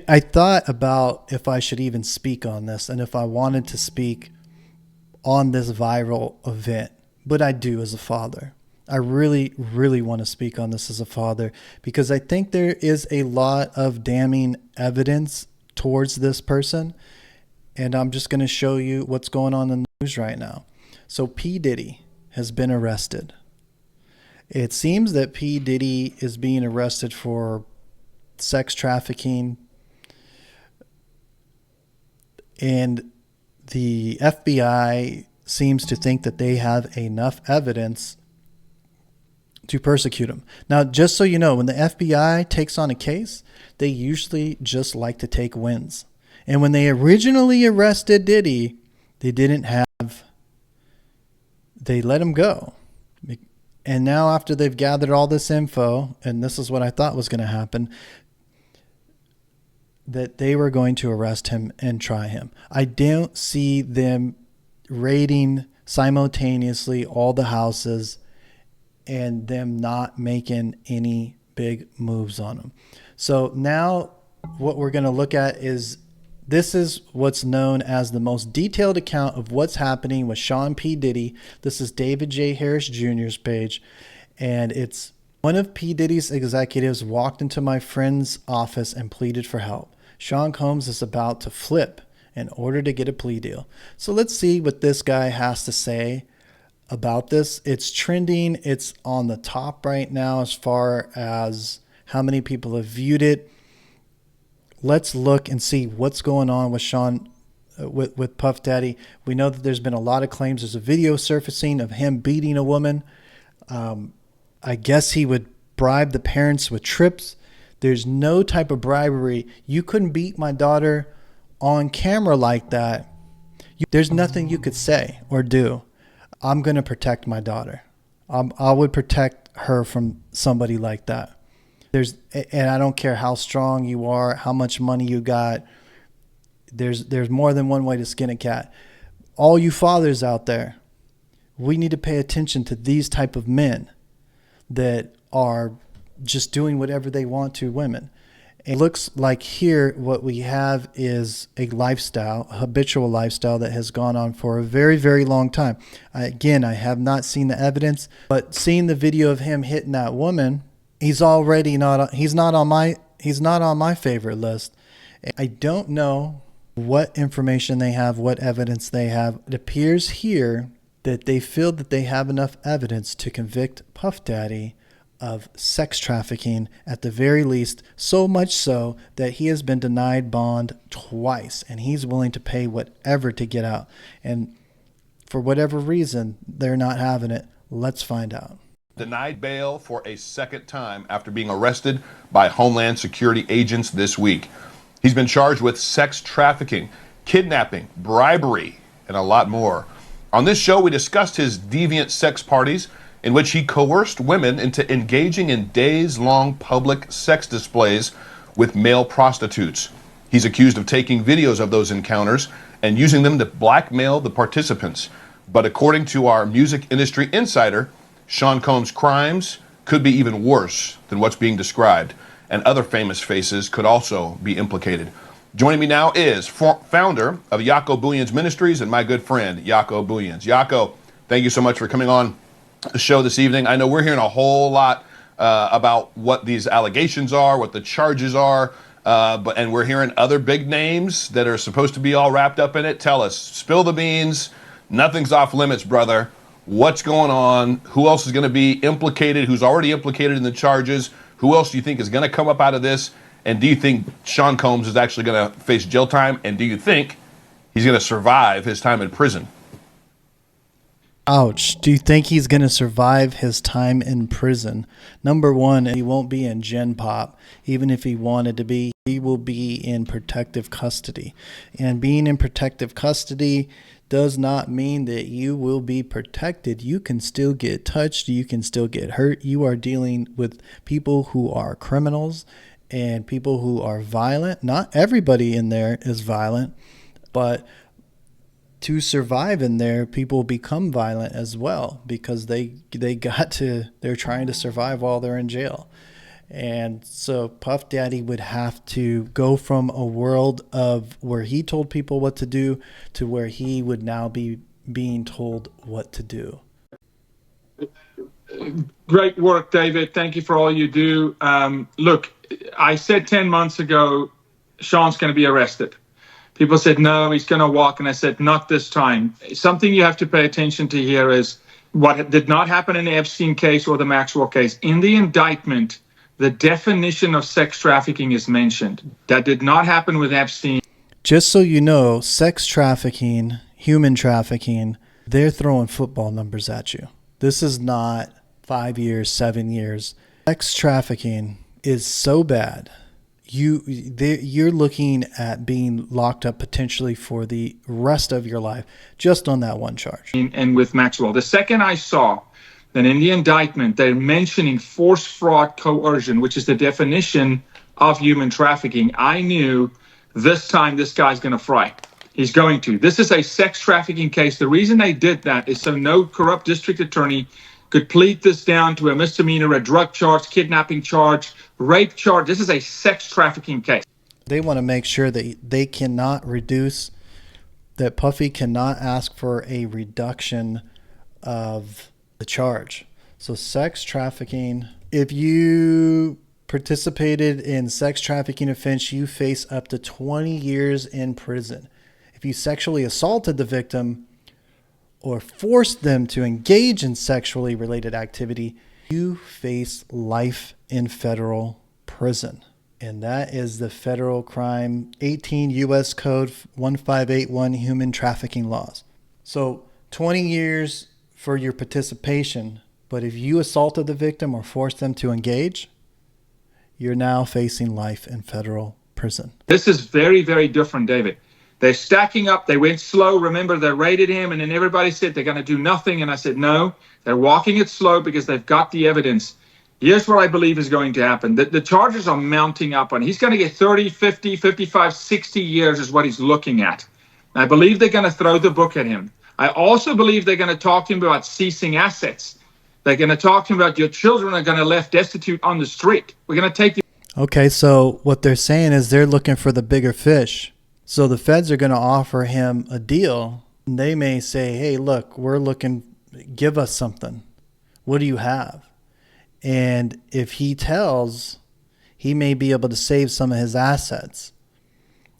I thought about if I should even speak on this and if I wanted to speak on this viral event, but I do as a father. I really, really want to speak on this as a father because I think there is a lot of damning evidence towards this person. And I'm just going to show you what's going on in the news right now. So P. Diddy has been arrested. It seems that P. Diddy is being arrested for sex trafficking, and the FBI seems to think that they have enough evidence to persecute him. Now, just so you know, when the FBI takes on a case, they usually just like to take wins. And when they originally arrested Diddy, they let him go. And now after they've gathered all this info, and this is what I thought was going to happen, that they were going to arrest him and try him. I don't see them raiding simultaneously all the houses and them not making any big moves on him. So now what we're going to look at is this is what's known as the most detailed account of what's happening with Sean P. Diddy. This is David J. Harris Jr.'s page, and it's one of P. Diddy's executives walked into my friend's office and pleaded for help. Sean Combs is about to flip in order to get a plea deal. So let's see what this guy has to say about this. It's trending. It's on the top right now as far as how many people have viewed it. Let's look and see what's going on with Sean, with Puff Daddy. We know that there's been a lot of claims. There's a video surfacing of him beating a woman. I guess he would bribe the parents with trips. There's no type of bribery. You couldn't beat my daughter on camera like that. There's nothing you could say or do. I'm going to protect my daughter. I would protect her from somebody like that. And I don't care how strong you are, how much money you got. There's more than one way to skin a cat. All you fathers out there, we need to pay attention to these type of men that are just doing whatever they want to women. It looks like here what we have is a lifestyle, a habitual lifestyle that has gone on for a very, very long time. Again, I have not seen the evidence, but seeing the video of him hitting that woman, he's not on my favorite list. I don't know what information they have, what evidence they have. It appears here that they feel that they have enough evidence to convict Puff Daddy of sex trafficking at the very least, so much so that he has been denied bond twice and he's willing to pay whatever to get out. And for whatever reason, they're not having it. Let's find out. Denied bail for a second time after being arrested by Homeland Security agents this week. He's been charged with sex trafficking, kidnapping, bribery, and a lot more. On this show, we discussed his deviant sex parties in which he coerced women into engaging in days-long public sex displays with male prostitutes. He's accused of taking videos of those encounters and using them to blackmail the participants. But according to our music industry insider, Sean Combs' crimes could be even worse than what's being described, and other famous faces could also be implicated. Joining me now is founder of Yako Booyans Ministries and my good friend, Yako Booyans. Yako, thank you so much for coming on the show this evening. I know we're hearing a whole lot about what these allegations are, what the charges are, and we're hearing other big names that are supposed to be all wrapped up in it. Tell us, spill the beans. Nothing's off limits, brother. What's going on? Who else is going to be implicated? Who's already implicated in the charges? Who else do you think is going to come up out of this? And do you think Sean Combs is actually going to face jail time? And do you think he's going to survive his time in prison? Ouch. Do you think he's going to survive his time in prison? Number one, he won't be in Gen Pop. Even if he wanted to be, he will be in protective custody. And being in protective custody does not mean that you will be protected. You can still get touched. You can still get hurt. You are dealing with people who are criminals and people who are violent. Not everybody in there is violent, but to survive in there, people become violent as well because they're trying to survive while they're in jail. And so Puff Daddy would have to go from a world of where he told people what to do to where he would now be being told what to do. Great work, David. Thank you for all you do. Look, I said 10 months ago, Sean's going to be arrested. People said, no, he's going to walk. And I said, not this time. Something you have to pay attention to here is what did not happen in the Epstein case or the Maxwell case. In the indictment, the definition of sex trafficking is mentioned. That did not happen with Epstein. Just so you know, sex trafficking, human trafficking, they're throwing football numbers at you. This is not 5 years, 7 years. Sex trafficking is so bad. You're looking at being locked up potentially for the rest of your life just on that one charge. And with Maxwell, the second I saw that in the indictment they're mentioning force, fraud, coercion, which is the definition of human trafficking, I knew this time this guy's going to fry. He's going to. This is a sex trafficking case. The reason they did that is so no corrupt district attorney could plead this down to a misdemeanor, a drug charge, kidnapping charge, rape charge. This is a sex trafficking case. They want to make sure that they cannot reduce, that Puffy cannot ask for a reduction of the charge. So sex trafficking, if you participated in sex trafficking offense, you face up to 20 years in prison. If you sexually assaulted the victim or forced them to engage in sexually related activity, you face life in federal prison. And that is the federal crime 18 U.S. Code 1581 human trafficking laws. So 20 years for your participation, but if you assaulted the victim or forced them to engage, you're now facing life in federal prison. This is very, very different, David. They're stacking up. They went slow. Remember, they raided him, and then everybody said they're going to do nothing. And I said, no, they're walking it slow because they've got the evidence. Here's what I believe is going to happen. The charges are mounting up on. He's going to get 30, 50, 55, 60 years is what he's looking at. I believe they're going to throw the book at him. I also believe they're going to talk to him about ceasing assets. They're going to talk to him about your children are going to left destitute on the street. We're going to take you. Okay, so what they're saying is they're looking for the bigger fish. So the feds are going to offer him a deal. They may say, hey, look, we're looking, give us something. What do you have? And if he tells, he may be able to save some of his assets.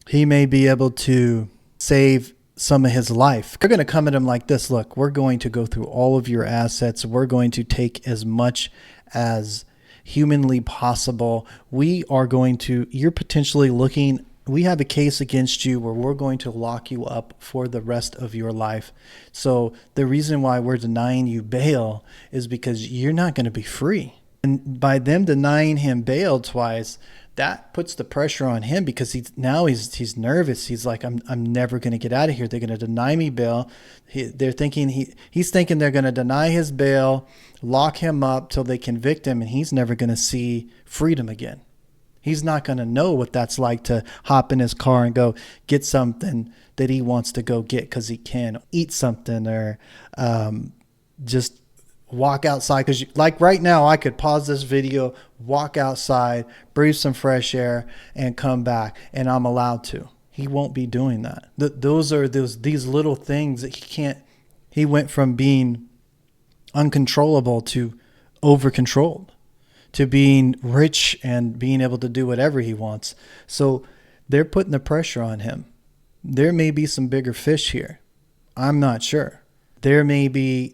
He may be able to save some of his life. They're going to come at him like this. Look, we're going to go through all of your assets. We're going to take as much as humanly possible. We are going to, you're potentially looking, we have a case against you where we're going to lock you up for the rest of your life. So the reason why we're denying you bail is because you're not going to be free. And by them denying him bail twice, that puts the pressure on him because he's nervous. He's like, I'm never going to get out of here. They're going to deny me bail. He's thinking they're going to deny his bail, lock him up till they convict him, and he's never going to see freedom again. He's not going to know what that's like to hop in his car and go get something that he wants to go get because he can, eat something, or just walk outside. Because like right now, I could pause this video, walk outside, breathe some fresh air, and come back, and I'm allowed to. He won't be doing that. These little things that he can't. He went from being uncontrollable to over-controlled, to being rich and being able to do whatever he wants. So they're putting the pressure on him. There may be some bigger fish here. I'm not sure. When the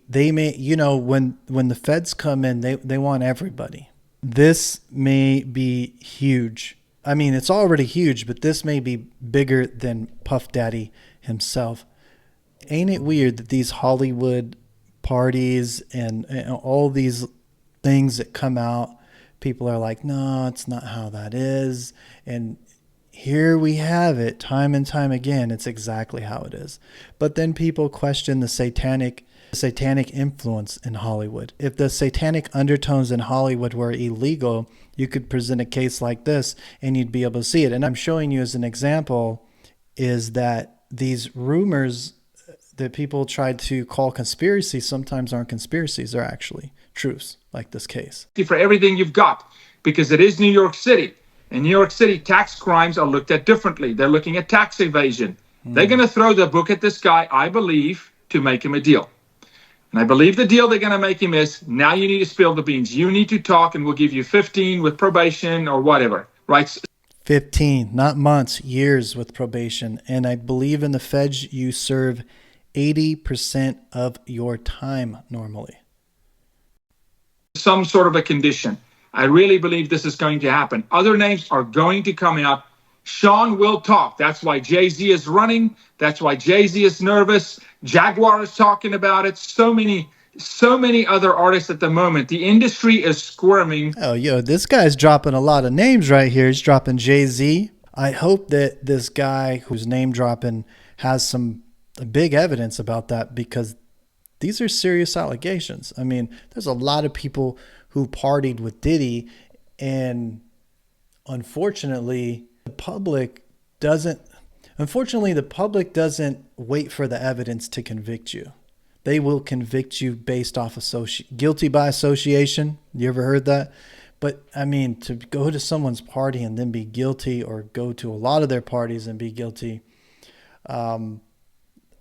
feds come in, they want everybody. This may be huge. I mean, it's already huge, but this may be bigger than Puff Daddy himself. Ain't it weird that these Hollywood parties and all these things that come out, people are like, no, it's not how that is. And here we have it time and time again. It's exactly how it is. But then people question the satanic influence in Hollywood. If the satanic undertones in Hollywood were illegal, you could present a case like this and you'd be able to see it. And I'm showing you as an example is that these rumors that people tried to call conspiracies sometimes aren't conspiracies. They're actually truths, like this case. For everything you've got. because it is New York City. In New York City, tax crimes are looked at differently. They're looking at tax evasion. They're going to throw the book at this guy, I believe, to make him a deal. And I believe the deal they're going to make him is, now you need to spill the beans. You need to talk, and we'll give you 15 with probation or whatever, right? 15, not months, years with probation. And I believe in the feds, you serve 80% of your time normally. Some sort of a condition. I really believe this is going to happen. Other names are going to come out. Sean will talk. That's why Jay-Z is running. That's why Jay-Z is nervous. Jaguar is talking about it. So many other artists at the moment. The industry is squirming. Oh, this guy's dropping a lot of names right here. He's dropping Jay-Z. I hope that this guy who's name dropping has some big evidence about that, because these are serious allegations. I mean, there's a lot of people who partied with Diddy, and unfortunately, the public doesn't wait for the evidence to convict you. They will convict you based off guilty by association. You ever heard that? But I mean, to go to someone's party and then be guilty, or go to a lot of their parties and be guilty,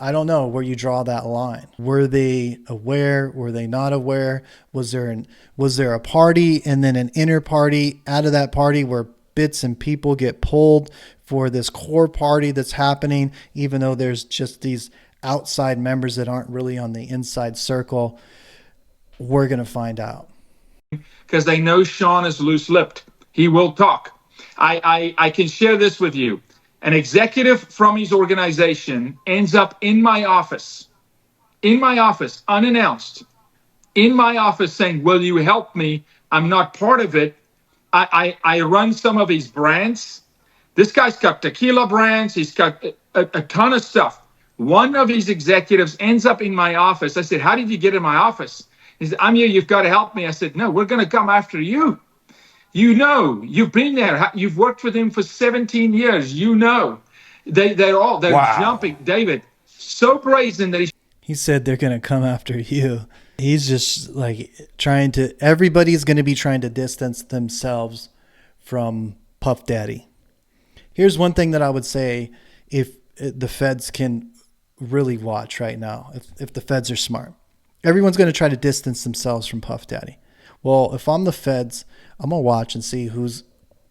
I don't know where you draw that line. Were they aware? Were they not aware? Was there a party and then an inner party out of that party where bits and people get pulled for this core party that's happening, even though there's just these outside members that aren't really on the inside circle? We're going to find out. Because they know Sean is loose-lipped. He will talk. I can share this with you. An executive from his organization ends up in my office, unannounced, in my office saying, will you help me? I'm not part of it. I run some of his brands. This guy's got tequila brands. He's got a ton of stuff. One of his executives ends up in my office. I said, how did you get in my office? He said, I'm here. You've got to help me. I said, no, we're going to come after you. You know, you've been there. You've worked with him for 17 years. You know, they're wow. Jumping. David, so brazen that he said they're going to come after you. He's just like everybody's going to be trying to distance themselves from Puff Daddy. Here's one thing that I would say, if the feds can really watch right now, if the feds are smart, everyone's going to try to distance themselves from Puff Daddy. Well, if I'm the feds, I'm going to watch and see who's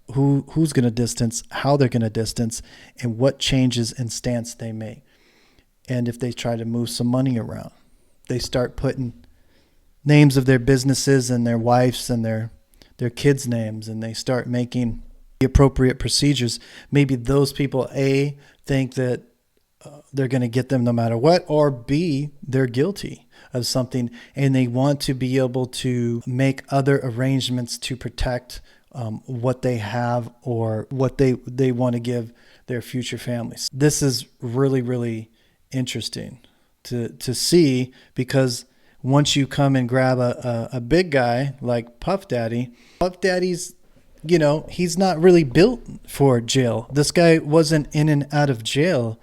going to distance, how they're going to distance, and what changes in stance they make. And if they try to move some money around, they start putting names of their businesses and their wives and their kids' names, and they start making the appropriate procedures. Maybe those people, A, think that they're going to get them no matter what, or B, they're guilty of something, and they want to be able to make other arrangements to protect what they have, or what they want to give their future families. This is really, really interesting to see, because once you come and grab a big guy like Puff Daddy's, he's not really built for jail. This guy wasn't in and out of jail.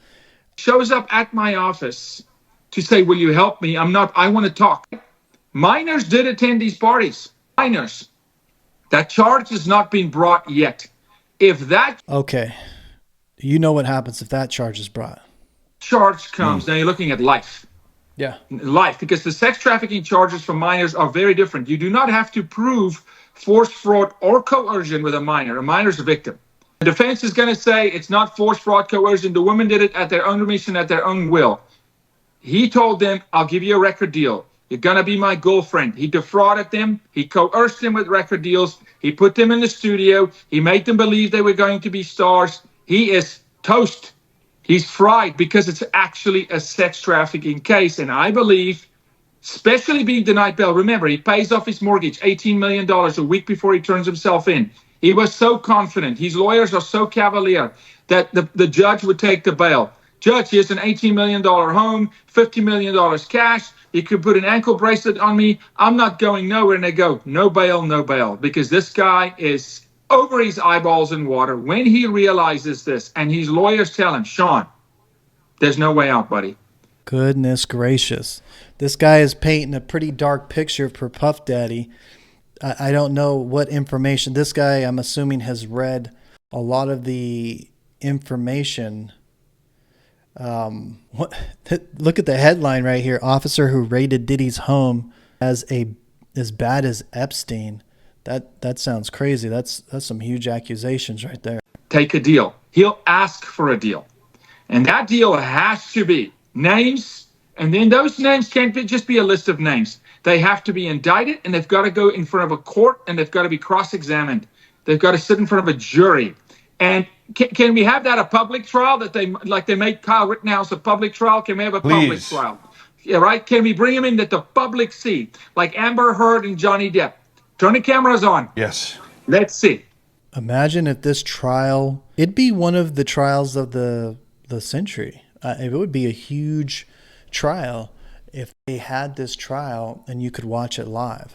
Shows up at my office to say, will you help me? I want to talk. Minors did attend these parties. Minors. That charge has not been brought yet. Okay. You know what happens if that charge is brought. Charge comes, now you're looking at life. Yeah. Life, because the sex trafficking charges for minors are very different. You do not have to prove force, fraud, or coercion with a minor. A minor's a victim. The defense is going to say it's not force, fraud, coercion. The women did it at their own permission, at their own will. He told them, I'll give you a record deal. You're going to be my girlfriend. He defrauded them. He coerced them with record deals. He put them in the studio. He made them believe they were going to be stars. He is toast. He's fried, because it's actually a sex trafficking case. And I believe, especially being denied bail, remember, he pays off his mortgage, $18 million a week before he turns himself in. He was so confident. His lawyers are so cavalier that the judge would take the bail. Judge, here's an $18 million home, $50 million cash. You could put an ankle bracelet on me. I'm not going nowhere. And they go, no bail, because this guy is over his eyeballs in water. When he realizes this, and his lawyers tell him, Sean, there's no way out, buddy. Goodness gracious. This guy is painting a pretty dark picture for Puff Daddy. I don't know what information this guy, I'm assuming, has read a lot of the information. What, look at the headline right here. Officer who raided Diddy's home as bad as Epstein. That sounds crazy. That's some huge accusations right there. Take a deal. He'll ask for a deal. And that deal has to be names. And then those names can't just be a list of names. They have to be indicted, and they've got to go in front of a court, and they've got to be cross-examined. They've got to sit in front of a jury. And can we have that a public trial that they made Kyle Rittenhouse a public trial? Can we have a public trial? Yeah, right. Can we bring him in that the public see, like Amber Heard and Johnny Depp? Turn the cameras on. Yes. Let's see. Imagine if this trial, it'd be one of the trials of the century. It would be a huge trial if they had this trial and you could watch it live.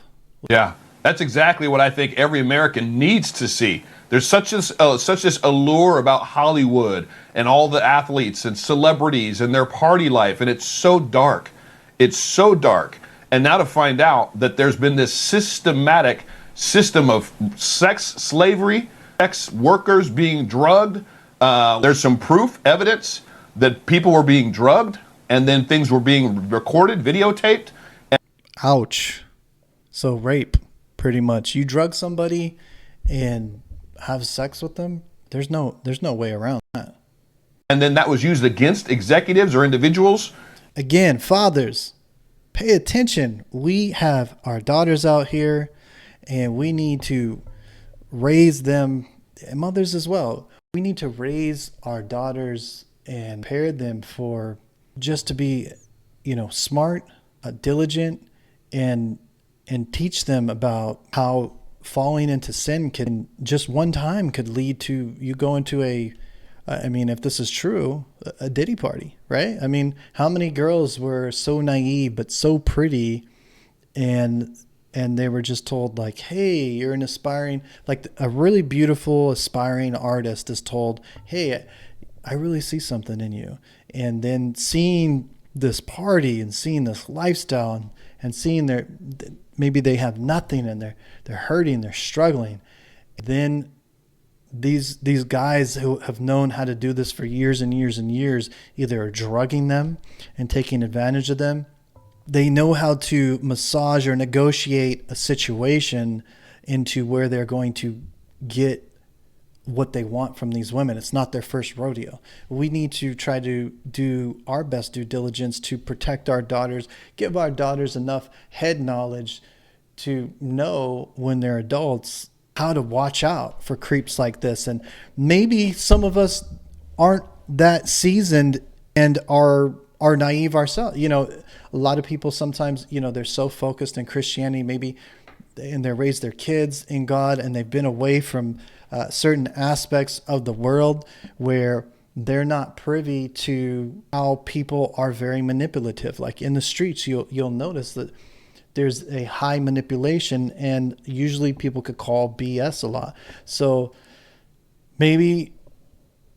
Yeah, that's exactly what I think every American needs to see. There's such this allure about Hollywood and all the athletes and celebrities and their party life, and it's so dark. It's so dark. And now to find out that there's been this systematic system of sex slavery, sex workers being drugged. There's some proof, evidence that people were being drugged, and then things were being recorded, videotaped. Ouch. So rape, pretty much. You drug somebody and have sex with them. There's no way around that. And then that was used against executives or individuals. Again, fathers, pay attention. We have our daughters out here, and we need to raise them, and mothers as well. We need to raise our daughters and prepare them for just to be, smart, diligent, and teach them about how falling into sin can just one time could lead to you go into if this is true, a Diddy party, right? I mean, how many girls were so naive but so pretty, and they were just told, like, hey, you're an aspiring, like a really beautiful aspiring artist is told, hey, I really see something in you. And then seeing this party and seeing this lifestyle and seeing maybe they have nothing and they're hurting, they're struggling. Then these guys who have known how to do this for years and years and years either are drugging them and taking advantage of them. They know how to massage or negotiate a situation into where they're going to get what they want from these women. It's not their first rodeo. We need to try to do our best due diligence to protect our daughters, give our daughters enough head knowledge to know when they're adults how to watch out for creeps like this. And maybe some of us aren't that seasoned and are naive ourselves. A lot of people sometimes, they're so focused in Christianity, maybe, and they raised their kids in God, and they've been away from certain aspects of the world where they're not privy to how people are very manipulative. Like in the streets, you'll notice that there's a high manipulation, and usually people could call BS a lot. So maybe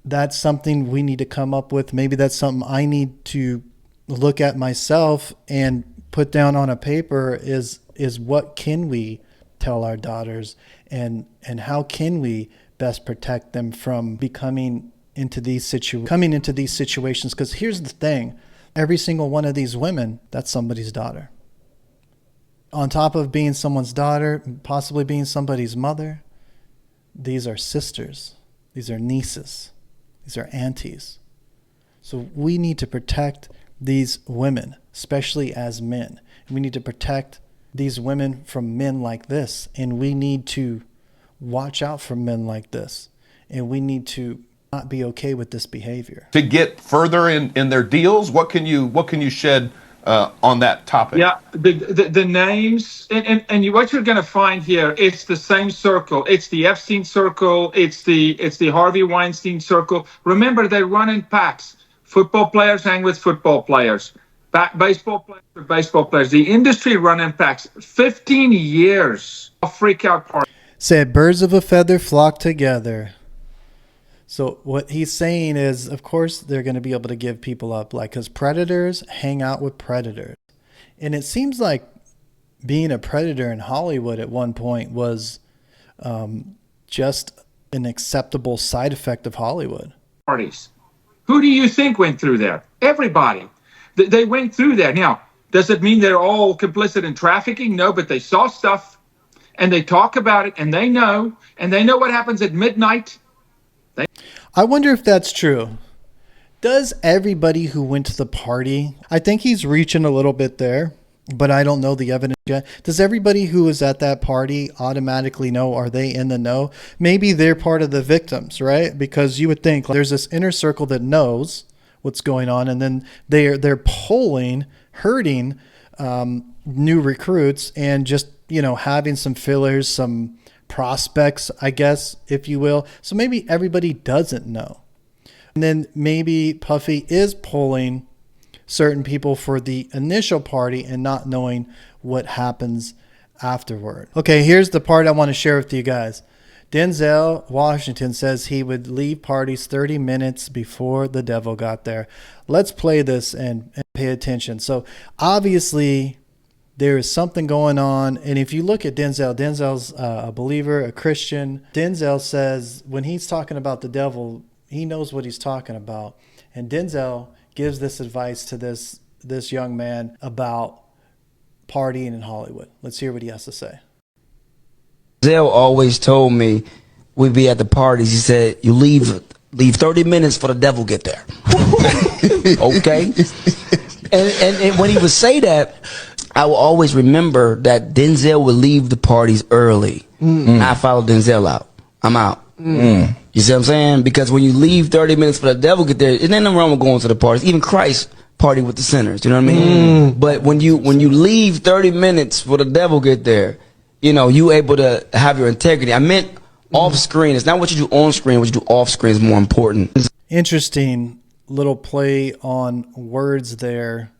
that's something we need to come up with. Maybe that's something I need to look at myself and put down on a paper is what can we tell our daughters, and how can we best protect them from coming into these situations. Because here's the thing, every single one of these women, that's somebody's daughter. On top of being someone's daughter, possibly being somebody's mother, these are sisters, these are nieces, these are aunties. So we need to protect these women, especially as men. We need to protect these women from men like this, and we need to watch out for men like this, and we need to not be okay with this behavior. To get further in their deals, what can you shed on that topic? Yeah, the names and what you're going to find here, it's the same circle. It's the Epstein circle. It's the Harvey Weinstein circle. Remember, they run in packs. Football players hang with football players. Baseball players with baseball players. The industry run in packs. 15 years of freak out parties. Said birds of a feather flock together. So what he's saying is, of course, they're going to be able to give people up, like, because predators hang out with predators. And it seems like being a predator in Hollywood at one point was just an acceptable side effect of Hollywood. Parties. Who do you think went through there? Everybody. They went through there. Now, does it mean they're all complicit in trafficking? No, but they saw stuff and they talk about it and they know what happens at midnight. I wonder if that's true. Does everybody who went to the party, I think he's reaching a little bit there, but I don't know the evidence yet. Does everybody who was at that party automatically know? Are they in the know? Maybe they're part of the victims, right? Because you would think there's this inner circle that knows what's going on, and then they're hurting new recruits and just, having some fillers, some prospects, I guess, if you will. So maybe everybody doesn't know. And then maybe Puffy is pulling certain people for the initial party and not knowing what happens afterward. Okay, here's the part I want to share with you guys. Denzel Washington says he would leave parties 30 minutes before the devil got there. Let's play this and pay attention. So obviously there is something going on. And if you look at Denzel's a believer, a Christian. Denzel says when he's talking about the devil, he knows what he's talking about. And Denzel gives this advice to this young man about partying in Hollywood. Let's hear what he has to say. Denzel always told me we'd be at the parties. He said, you leave 30 minutes for the devil get there. Okay? And when he would say that, I will always remember that Denzel would leave the parties early. I follow Denzel out. I'm out. You see what I'm saying? Because when you leave 30 minutes for the devil get there, there's nothing wrong with going to the parties. Even Christ partied with the sinners. You know what I mean? But when you leave 30 minutes for the devil get there, you able to have your integrity. I meant off screen. It's not what you do on screen. What you do off screen is more important. Interesting little play on words there.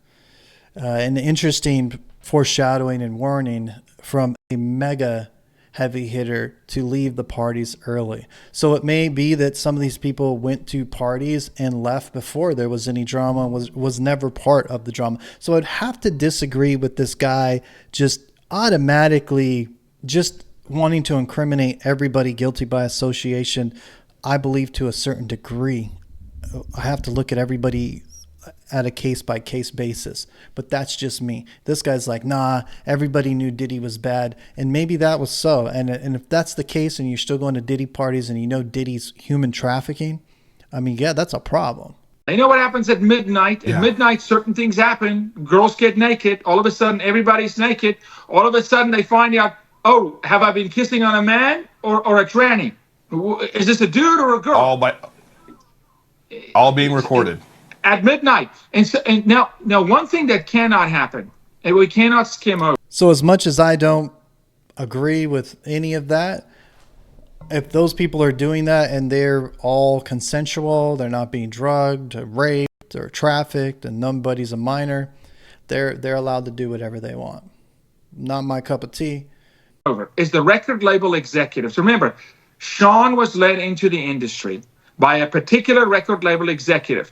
An interesting foreshadowing and warning from a mega heavy hitter to leave the parties early. So it may be that some of these people went to parties and left before there was any drama, was never part of the drama. So I'd have to disagree with this guy just automatically just wanting to incriminate everybody guilty by association. I believe to a certain degree. I have to look at everybody at a case-by-case basis, but that's just me. This guy's like, nah, everybody knew Diddy was bad, and maybe that was so. And if that's the case and you're still going to Diddy parties and you know Diddy's human trafficking, I mean, yeah, that's a problem. They know what happens at midnight. At midnight, certain things happen. Girls get naked. All of a sudden, everybody's naked. All of a sudden, they find out, oh, have I been kissing on a man or a tranny? Is this a dude or a girl? All being recorded. At midnight. And now one thing that cannot happen, and we cannot skim over. So as much as I don't agree with any of that, if those people are doing that and they're all consensual, they're not being drugged or raped or trafficked and nobody's a minor, they're allowed to do whatever they want. Not my cup of tea. Over is the record label executives. Remember, Sean was led into the industry by a particular record label executive.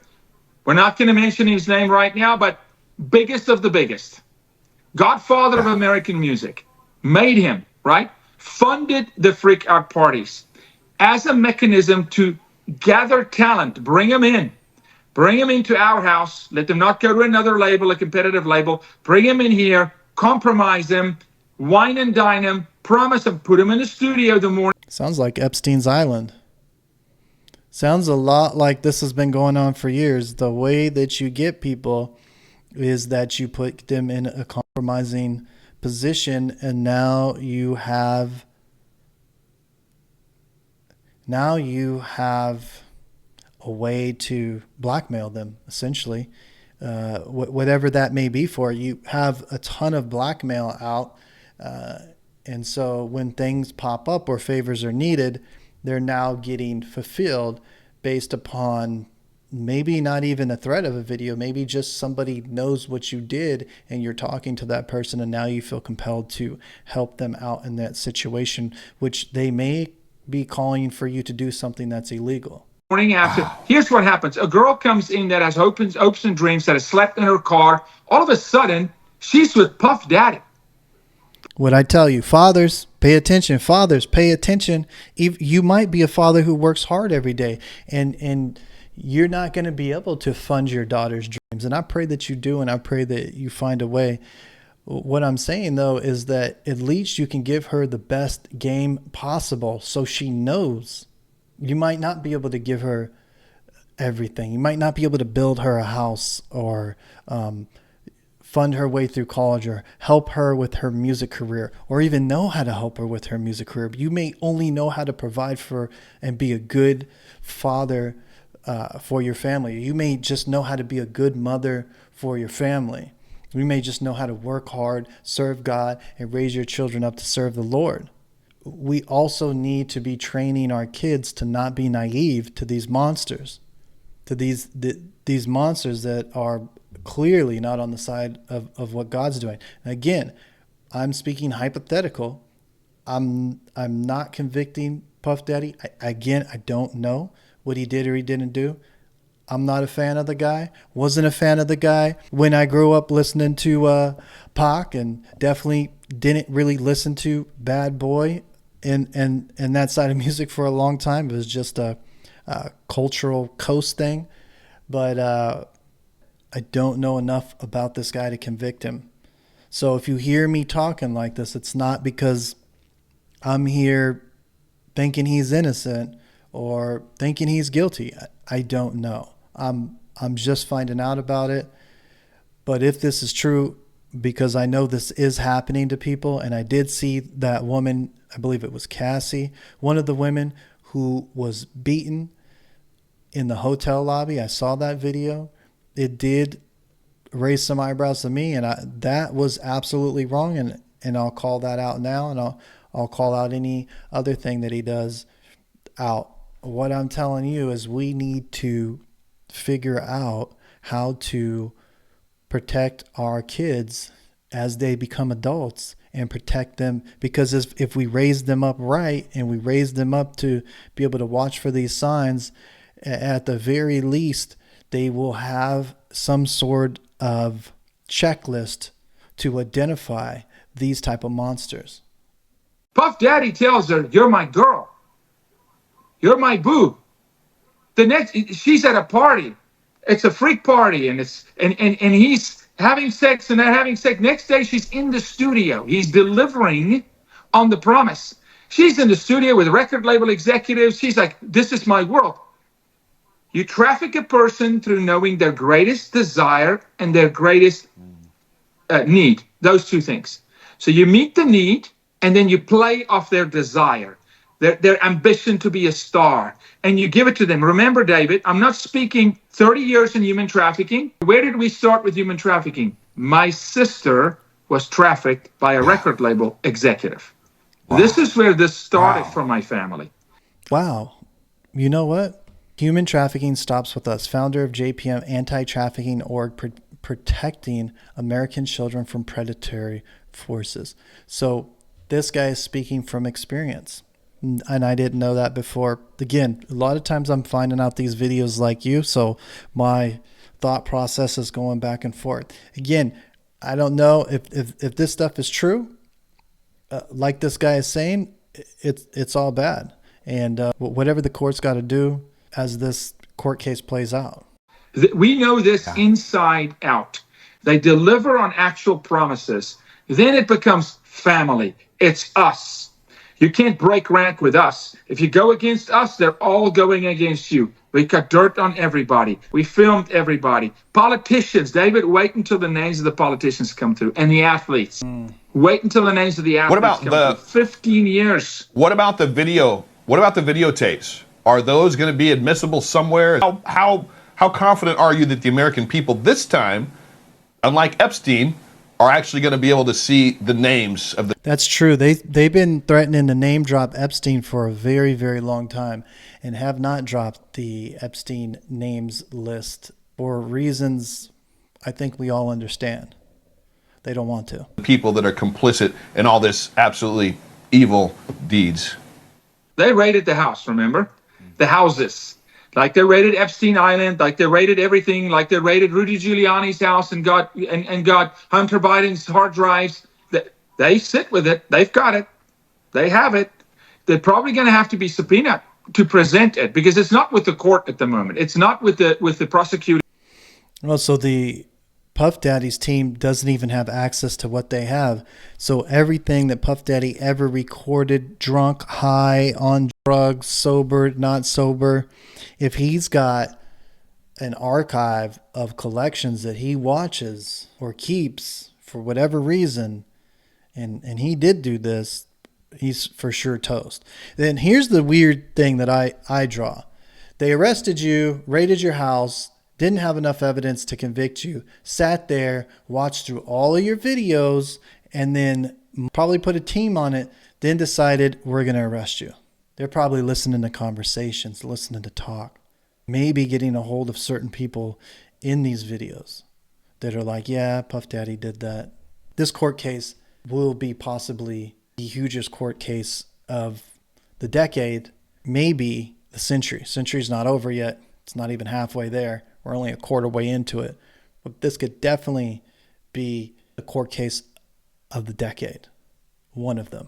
We're not going to mention his name right now, but biggest of the biggest. Godfather of American music. Made him, right? Funded the freak out parties as a mechanism to gather talent, bring them into our house, let them not go to another label, a competitive label, bring them in here, compromise them, wine and dine them, promise them, put them in the studio the morning. Sounds like Epstein's Island. Sounds a lot like this has been going on for years. The way that you get people is that you put them in a compromising position, and now you have a way to blackmail them, essentially. Whatever that may be for. You have a ton of blackmail out, and so when things pop up or favors are needed, they're now getting fulfilled based upon maybe not even a threat of a video, maybe just somebody knows what you did and you're talking to that person, and now you feel compelled to help them out in that situation, which they may be calling for you to do something that's illegal. Morning after, here's what happens. A girl comes in that has hopes and dreams, that has slept in her car. All of a sudden, she's with Puff Daddy. What I tell you, fathers, pay attention. Fathers, pay attention. You might be a father who works hard every day, and you're not going to be able to fund your daughter's dreams. And I pray that you do, and I pray that you find a way. What I'm saying, though, is that at least you can give her the best game possible so she knows. You might not be able to give her everything. You might not be able to build her a house or fund her way through college or help her with her music career or even know how to help her with her music career. But you may only know how to provide for and be a good father for your family. You may just know how to be a good mother for your family. You may just know how to work hard, serve God, and raise your children up to serve the Lord. We also need to be training our kids to not be naive to these monsters, to these monsters that are clearly not on the side of what God's doing. And again, I'm speaking hypothetical. I'm not convicting Puff Daddy. I don't know what he did or he didn't do. I'm not a fan of the guy. Wasn't a fan of the guy when I grew up listening to Pac, and definitely didn't really listen to Bad Boy and that side of music for a long time. It was just a cultural coast thing. But I don't know enough about this guy to convict him. So if you hear me talking like this, it's not because I'm here thinking he's innocent or thinking he's guilty. I don't know. I'm just finding out about it. But if this is true, because I know this is happening to people, and I did see that woman, I believe it was Cassie, one of the women who was beaten in the hotel lobby. I saw that video. It did raise some eyebrows to me, and that was absolutely wrong, and I'll call that out now, and I'll call out any other thing that he does out. What I'm telling you is we need to figure out how to protect our kids as they become adults and protect them, because if we raise them up right and we raise them up to be able to watch for these signs, at the very least, they will have some sort of checklist to identify these type of monsters. Puff Daddy tells her, "You're my girl. You're my boo." She's at a party. It's a freak party, and he's having sex and they're having sex. Next day, she's in the studio. He's delivering on the promise. She's in the studio with record label executives. She's like, "This is my world." You traffic a person through knowing their greatest desire and their greatest need. Those two things. So you meet the need, and then you play off their desire, their ambition to be a star, and you give it to them. Remember, David, I'm not speaking 30 years in human trafficking. Where did we start with human trafficking? My sister was trafficked by a record label executive. Wow. This is where this started for my family. Wow. You know what? Human trafficking stops with us. Founder of JPM Anti-Trafficking Org, protecting American children from predatory forces. So this guy is speaking from experience. And I didn't know that before. Again, a lot of times I'm finding out these videos like you, so my thought process is going back and forth. Again, I don't know if this stuff is true. Like this guy is saying, it's all bad. And whatever the court's got to do as this court case plays out. We know this inside out. They deliver on actual promises. Then it becomes family. It's us. You can't break rank with us. If you go against us, they're all going against you. We got dirt on everybody. We filmed everybody. Politicians, David, wait until the names of the politicians come through, and the athletes. Wait until the names of the athletes come through. 15 years. What about the video? What about the videotapes? Are those going to be admissible somewhere? How confident are you that the American people this time, unlike Epstein, are actually going to be able to see the names of the... That's true. They've been threatening to name drop Epstein for a very, very long time and have not dropped the Epstein names list for reasons I think we all understand. They don't want to. People that are complicit in all this absolutely evil deeds. They raided the house, remember? The houses. Like they raided Epstein Island, like they raided everything, like they raided Rudy Giuliani's house and got Hunter Biden's hard drives. They sit with it. They've got it. They have it. They're probably going to have to be subpoenaed to present it because it's not with the court at the moment. It's not with the prosecutor. Well, so the Puff Daddy's team doesn't even have access to what they have. So everything that Puff Daddy ever recorded, drunk, high, on drugs, sober, not sober, if he's got an archive of collections that he watches or keeps for whatever reason, and he did do this, he's for sure toast. Then here's the weird thing that I draw. They arrested you, raided your house, didn't have enough evidence to convict you, sat there, watched through all of your videos, and then probably put a team on it, then decided we're going to arrest you. They're probably listening to conversations, listening to talk, maybe getting a hold of certain people in these videos that are like, yeah, Puff Daddy did that. This court case will be possibly the hugest court case of the decade, maybe the century. Century's not over yet. It's not even halfway there. We're only a quarter way into it. But this could definitely be the court case of the decade. One of them,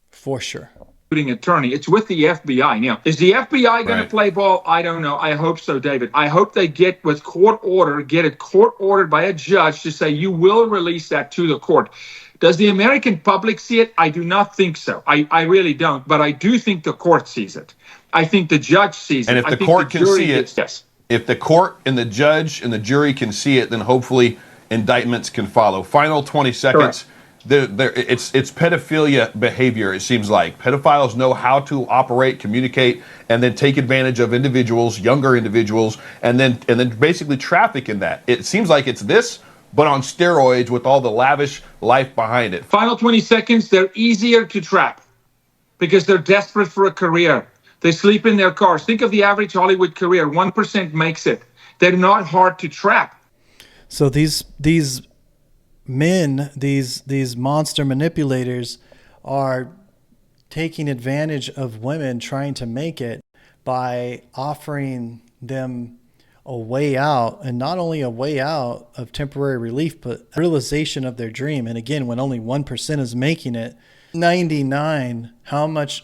for sure. Attorney. It's with the FBI. Now, is the FBI going to play ball? I don't know. I hope so, David. I hope they get with court order, get it court ordered by a judge to say you will release that to the court. Does the American public see it? I do not think so. I really don't. But I do think the court sees it. I think the judge sees it. And if the court can see it, yes. If the court and the judge and the jury can see it, then hopefully indictments can follow. Final 20 seconds. It's pedophilia behavior, it seems like. Pedophiles know how to operate, communicate, and then take advantage of individuals, younger individuals, and then basically traffic in that. It seems like it's this, but on steroids with all the lavish life behind it. Final 20 seconds, they're easier to trap because they're desperate for a career. They sleep in their cars. Think of the average Hollywood career. 1% makes it. They're not hard to trap. So these men, these monster manipulators are taking advantage of women trying to make it by offering them a way out, and not only a way out of temporary relief, but realization of their dream. And again, when only 1% is making it, 99, how much,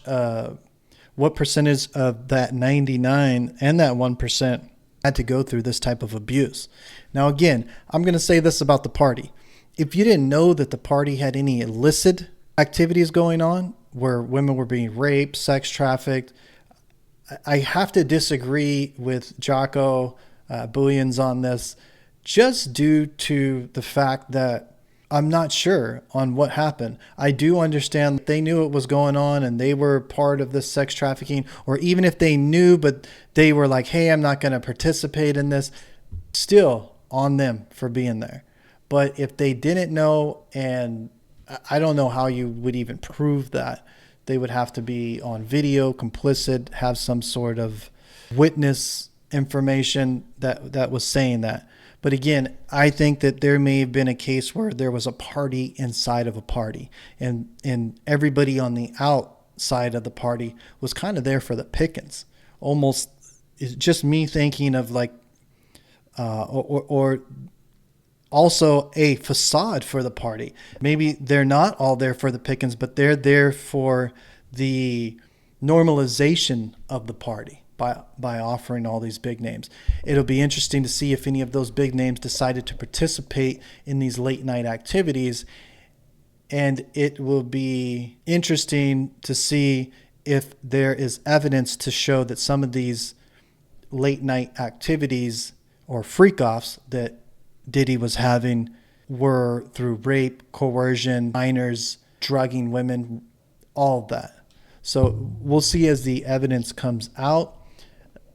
what percentage of that 99 and that 1% had to go through this type of abuse? Now, again, I'm going to say this about the party. If you didn't know that the party had any illicit activities going on where women were being raped, sex trafficked, I have to disagree with Jocko Bullions on this, just due to the fact that I'm not sure on what happened. I do understand that they knew what was going on and they were part of this sex trafficking, or even if they knew, but they were like, hey, I'm not going to participate in this, still on them for being there. But if they didn't know, and I don't know how you would even prove that, they would have to be on video, complicit, have some sort of witness information that was saying that. But again, I think that there may have been a case where there was a party inside of a party, and everybody on the outside of the party was kind of there for the pickings. Almost, it's just me thinking of like, or also a facade for the party. Maybe they're not all there for the pickings, but they're there for the normalization of the party by offering all these big names. It'll be interesting to see if any of those big names decided to participate in these late night activities. And it will be interesting to see if there is evidence to show that some of these late night activities or freak-offs that Diddy was having were through rape, coercion, minors, drugging women, all of that. So we'll see as the evidence comes out.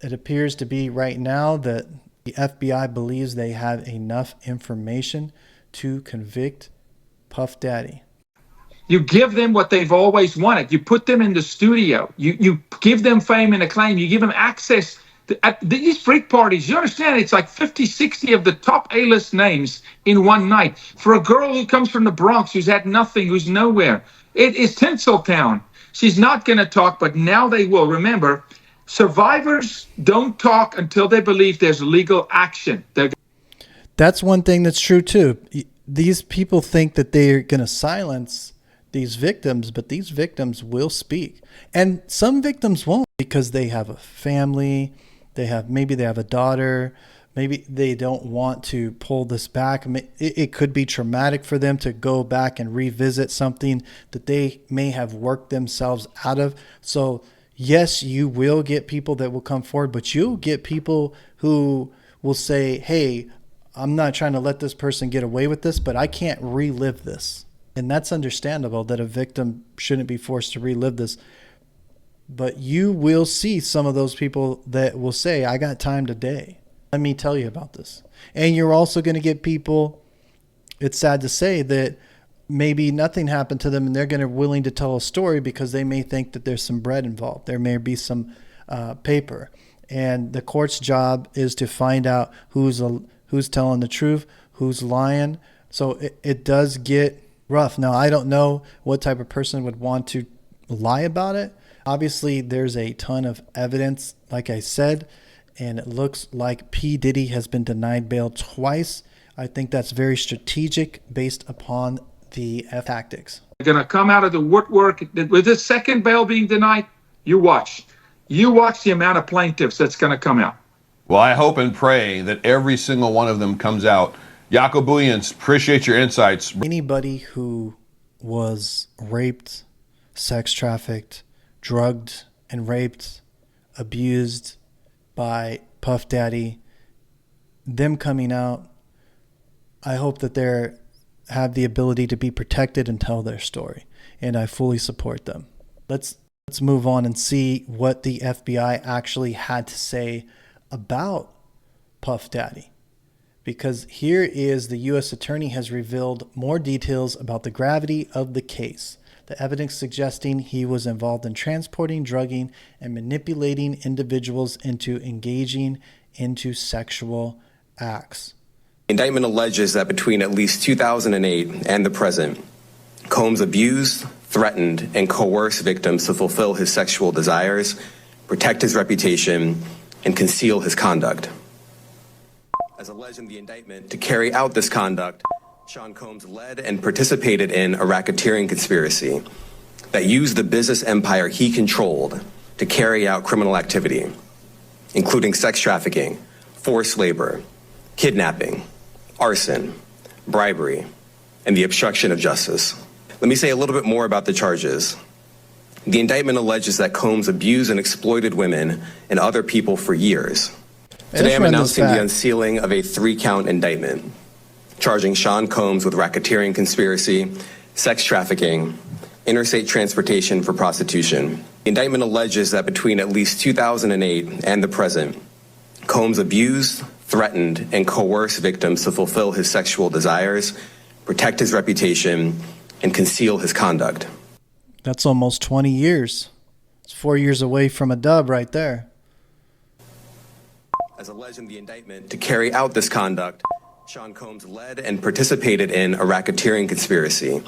It appears to be right now that the FBI believes they have enough information to convict Puff Daddy. You give them what they've always wanted. You put them in the studio. You give them fame and acclaim. You give them access. At these freak parties, you understand, it's like 50, 60 of the top A-list names in one night. For a girl who comes from the Bronx, who's had nothing, who's nowhere, it is Tinseltown. She's not going to talk, but now they will. Remember, survivors don't talk until they believe there's legal action. That's one thing that's true, too. These people think that they're going to silence these victims, but these victims will speak. And some victims won't because they have a family, maybe they have a daughter, maybe they don't want to pull this back. It could be traumatic for them to go back and revisit something that they may have worked themselves out of. So yes, you will get people that will come forward, but you'll get people who will say, hey, I'm not trying to let this person get away with this, but I can't relive this. And that's understandable that a victim shouldn't be forced to relive this. But you will see some of those people that will say, I got time today. Let me tell you about this. And you're also going to get people, it's sad to say, that maybe nothing happened to them and they're going to be willing to tell a story because they may think that there's some bread involved. There may be some paper. And the court's job is to find out who's telling the truth, who's lying. So it does get rough. Now, I don't know what type of person would want to lie about it. Obviously, there's a ton of evidence, like I said, and it looks like P. Diddy has been denied bail twice. I think that's very strategic based upon the tactics. They're going to come out of the woodwork. With the second bail being denied, you watch. You watch the amount of plaintiffs that's going to come out. Well, I hope and pray that every single one of them comes out. Jaco Booyens, appreciate your insights. Anybody who was raped, sex trafficked, drugged and raped, abused by Puff Daddy, them coming out, I hope that they have the ability to be protected and tell their story. And I fully support them. Let's move on and see what the FBI actually had to say about Puff Daddy. Because here is the U.S. Attorney has revealed more details about the gravity of the case. The evidence suggesting he was involved in transporting, drugging, and manipulating individuals into engaging into sexual acts. Indictment alleges that between at least 2008 and the present, Combs abused, threatened, and coerced victims to fulfill his sexual desires, protect his reputation, and conceal his conduct. As alleged in the indictment, to carry out this conduct, Sean Combs led and participated in a racketeering conspiracy that used the business empire he controlled to carry out criminal activity, including sex trafficking, forced labor, kidnapping, arson, bribery, and the obstruction of justice. Let me say a little bit more about the charges. The indictment alleges that Combs abused and exploited women and other people for years. Today I'm announcing the unsealing of a 3-count indictment, charging Sean Combs with racketeering conspiracy, sex trafficking, interstate transportation for prostitution. The indictment alleges that between at least 2008 and the present, Combs abused, threatened, and coerced victims to fulfill his sexual desires, protect his reputation, and conceal his conduct. That's almost 20 years. It's 4 years away from a dub right there. As alleged in the indictment, to carry out this conduct, Sean Combs led and participated in a racketeering conspiracy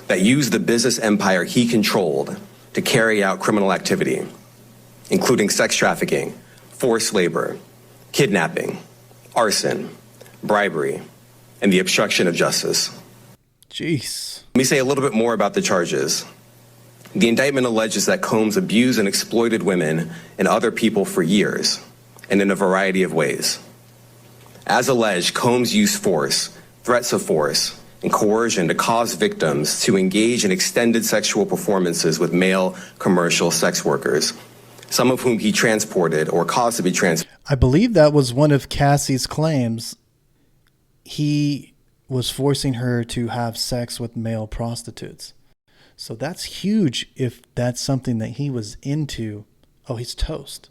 that used the business empire he controlled to carry out criminal activity, including sex trafficking, forced labor, kidnapping, arson, bribery, and the obstruction of justice. Jeez. Let me say a little bit more about the charges. The indictment alleges that Combs abused and exploited women and other people for years, and in a variety of ways. As alleged, Combs used force, threats of force, and coercion to cause victims to engage in extended sexual performances with male commercial sex workers, some of whom he transported or caused to be transported. I believe that was one of Cassie's claims. He was forcing her to have sex with male prostitutes. So that's huge if that's something that he was into. Oh, he's toast.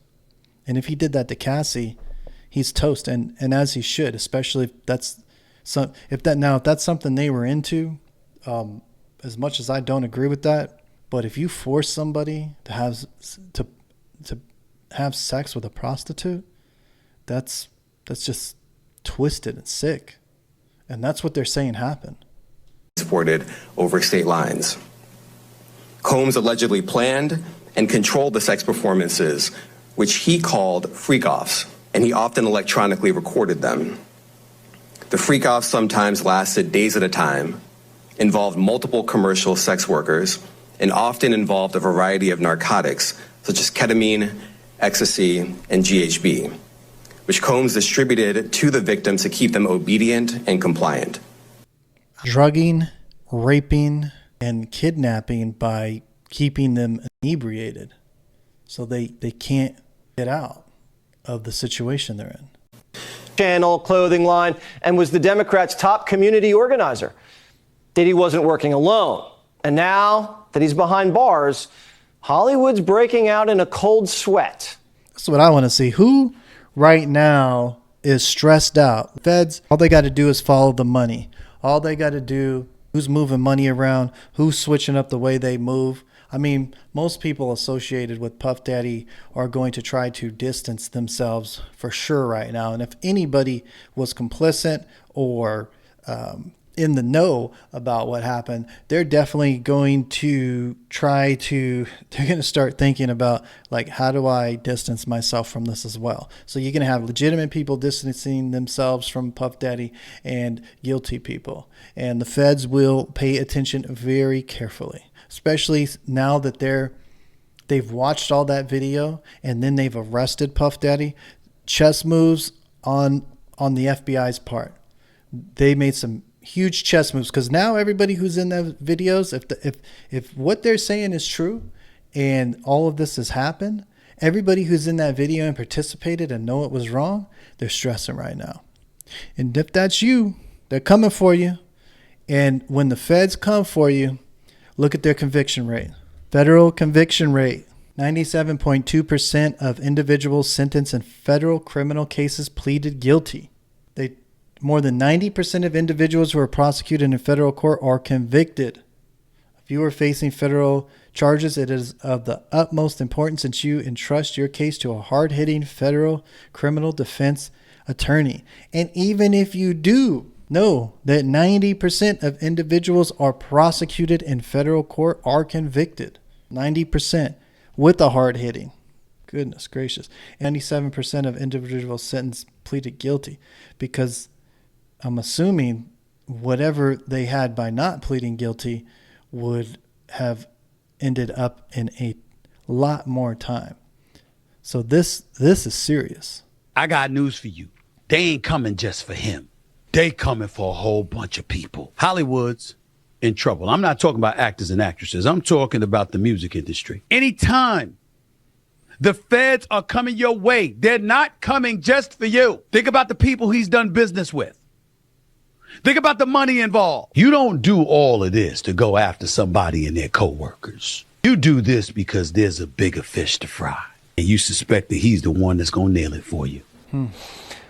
And if he did that to Cassie, he's toast, and as he should, especially if that's something they were into. As much as I don't agree with that, but if you force somebody to have sex with a prostitute, that's just twisted and sick, and that's what they're saying happened. Transported over state lines. Combs allegedly planned and controlled the sex performances, which he called freak-offs, and he often electronically recorded them. The freak-offs sometimes lasted days at a time, involved multiple commercial sex workers and often involved a variety of narcotics such as ketamine, ecstasy, and GHB, which Combs distributed to the victims to keep them obedient and compliant. Drugging, raping, and kidnapping by keeping them inebriated so they can't get out of the situation they're in. Channel clothing line and was the Democrats' top community organizer. Diddy wasn't working alone. And now that he's behind bars, Hollywood's breaking out in a cold sweat. That's what I want to see. Who right now is stressed out? Feds, all they got to do is follow the money. All they got to do, who's moving money around, who's switching up the way they move. I mean, most people associated with Puff Daddy are going to try to distance themselves for sure right now. And if anybody was complicit or in the know about what happened, they're definitely going to they're going to start thinking about, like, how do I distance myself from this as well? So you're going to have legitimate people distancing themselves from Puff Daddy and guilty people. And the feds will pay attention very carefully, especially now that they've watched all that video and then they've arrested Puff Daddy. Chess moves on the FBI's part. They made some huge chess moves, because now everybody who's in the videos, if what they're saying is true and all of this has happened, everybody who's in that video and participated and know it was wrong, they're stressing right now. And if that's you, they're coming for you. And when the feds come for you, look at their conviction rate. Federal conviction rate, 97.2% of individuals sentenced in federal criminal cases pleaded guilty. More than 90% of individuals who are prosecuted in federal court are convicted. If you are facing federal charges, it is of the utmost importance that you entrust your case to a hard-hitting federal criminal defense attorney. And even if you do know that 90% of individuals are prosecuted in federal court are convicted, 90% with a hard-hitting. Goodness gracious. 97% of individuals sentenced pleaded guilty, because I'm assuming whatever they had by not pleading guilty would have ended up in a lot more time. So this is serious. I got news for you. They ain't coming just for him. They coming for a whole bunch of people. Hollywood's in trouble. I'm not talking about actors and actresses. I'm talking about the music industry. Anytime the feds are coming your way, they're not coming just for you. Think about the people he's done business with. Think about the money involved. You don't do all of this to go after somebody and their coworkers. You do this because there's a bigger fish to fry, and you suspect that he's the one that's going to nail it for you.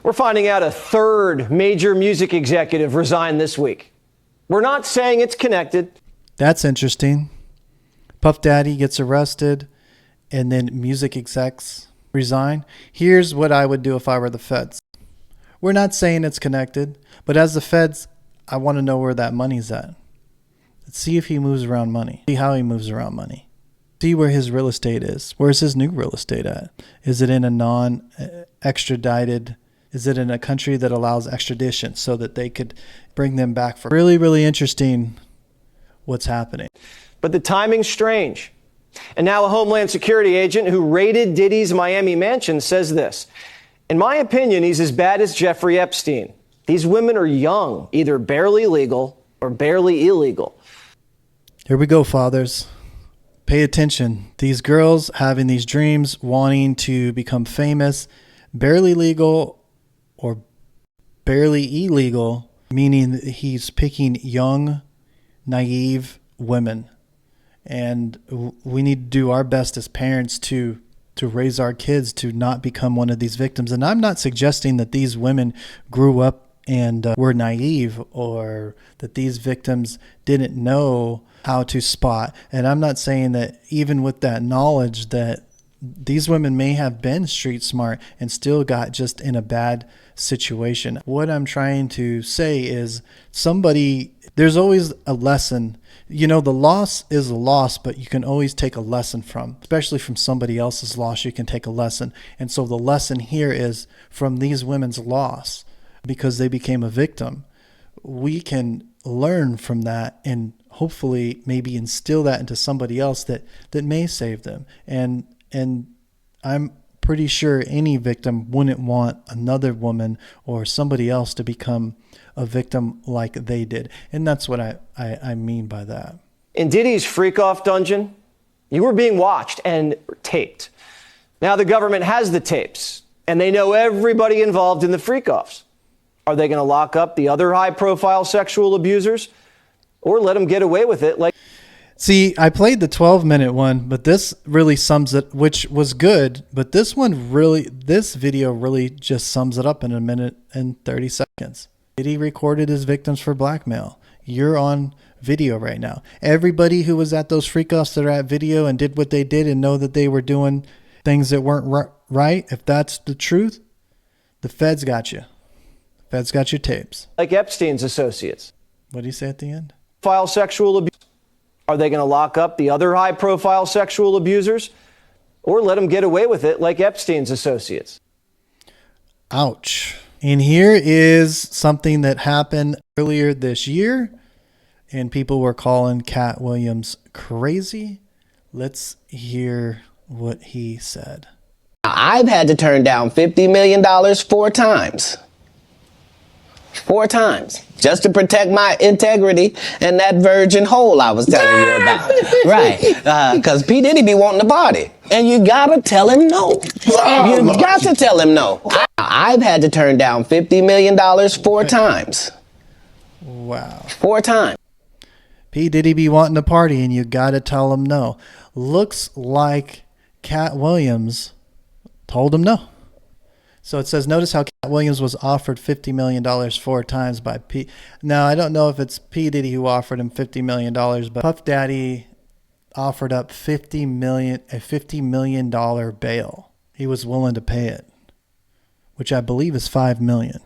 We're finding out a third major music executive resigned this week. We're not saying it's connected. That's interesting. Puff Daddy gets arrested, and then music execs resign. Here's what I would do if I were the feds. We're not saying it's connected, but as the feds, I want to know where that money's at. Let's see if he moves around money. See how he moves around money. See where his real estate is. Where's his new real estate at? Is it in a non-extradited? Is it in a country that allows extradition so that they could bring them back? For really, really interesting what's happening. But the timing's strange. And now a Homeland Security agent who raided Diddy's Miami mansion says this: in my opinion, he's as bad as Jeffrey Epstein. These women are young, either barely legal or barely illegal. Here we go, fathers. Pay attention. These girls having these dreams, wanting to become famous, barely legal or barely illegal, meaning he's picking young, naive women. And we need to do our best as parents to raise our kids to not become one of these victims. And I'm not suggesting that these women grew up and were naive, or that these victims didn't know how to spot. And I'm not saying that even with that knowledge that these women may have been street smart and still got just in a bad situation. What I'm trying to say is there's always a lesson. You know, the loss is a loss, but you can always take a lesson from, especially from somebody else's loss, you can take a lesson. And so the lesson here is from these women's loss, because they became a victim. we can learn from that and hopefully maybe instill that into somebody else that may save them. And I'm pretty sure any victim wouldn't want another woman or somebody else to become a victim like they did. And that's what I mean by that. In Diddy's freak-off dungeon, you were being watched and taped. Now the government has the tapes, and they know everybody involved in the freak-offs. Are they going to lock up the other high-profile sexual abusers or let them get away with it? See, I played the 12-minute one, but this really sums it, which was good. But this video really just sums it up in a minute and 30 seconds. Diddy recorded his victims for blackmail. You're on video right now. Everybody who was at those freak-offs that are at video and did what they did and know that they were doing things that weren't right, if that's the truth, the feds got you. The feds got your tapes. Like Epstein's associates. What did he say at the end? File sexual abuse. Are they going to lock up the other high-profile sexual abusers or let them get away with it like Epstein's associates? Ouch. And here is something that happened earlier this year, and people were calling Cat Williams crazy. Let's hear what he said. I've had to turn down $50 million 4 times. 4 times. Just to protect my integrity and that virgin hole I was telling you about. Right. Because P. Diddy be wanting to party. And you gotta tell him no. You got to tell him no. I've had to turn down $50 million 4 times. Wow. 4 times. P. Diddy be wanting to party and you gotta tell him no. Looks like Cat Williams told him no. So it says, notice how Cat Williams was offered $50 million 4 times by P. Now, I don't know if it's P. Diddy who offered him $50 million, but Puff Daddy offered up a $50 million bail. He was willing to pay it, which I believe is $5 million.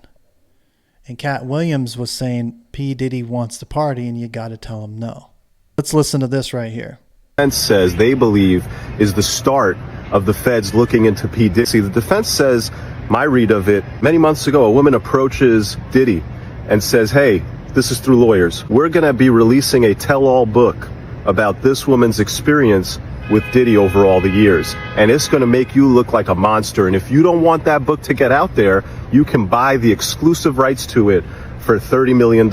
And Cat Williams was saying P. Diddy wants to party and you got to tell him no. Let's listen to this right here. Defense says they believe is the start of the feds looking into P. Diddy. See, the defense says, my read of it, many months ago, a woman approaches Diddy and says, hey, this is through lawyers. We're going to be releasing a tell-all book about this woman's experience with Diddy over all the years. And it's going to make you look like a monster. And if you don't want that book to get out there, you can buy the exclusive rights to it for $30 million.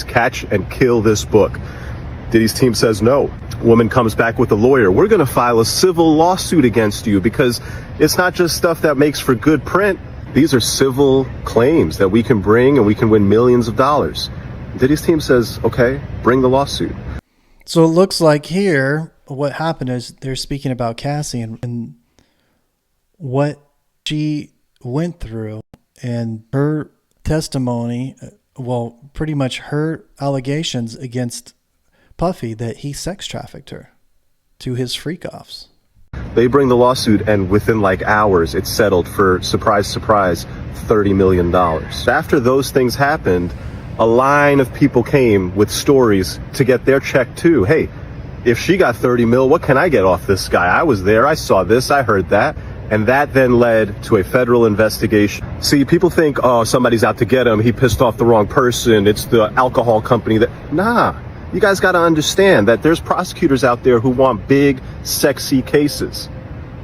Catch and kill this book. Diddy's team says no. Woman comes back with a lawyer. We're going to file a civil lawsuit against you because it's not just stuff that makes for good print. These are civil claims that we can bring and we can win millions of dollars. Diddy's team says, okay, bring the lawsuit. So it looks like here what happened is they're speaking about Cassie and what she went through and her testimony, well, pretty much her allegations against Puffy that he sex trafficked her to his freak-offs. They bring the lawsuit and within like hours it's settled for, surprise, surprise, $30 million. After those things happened, a line of people came with stories to get their check too. Hey, if she got 30 mil, what can I get off this guy? I was there, I saw this, I heard that. And that then led to a federal investigation. See, people think, oh, somebody's out to get him. He pissed off the wrong person. It's the alcohol company that, nah. You guys got to understand that there's prosecutors out there who want big, sexy cases.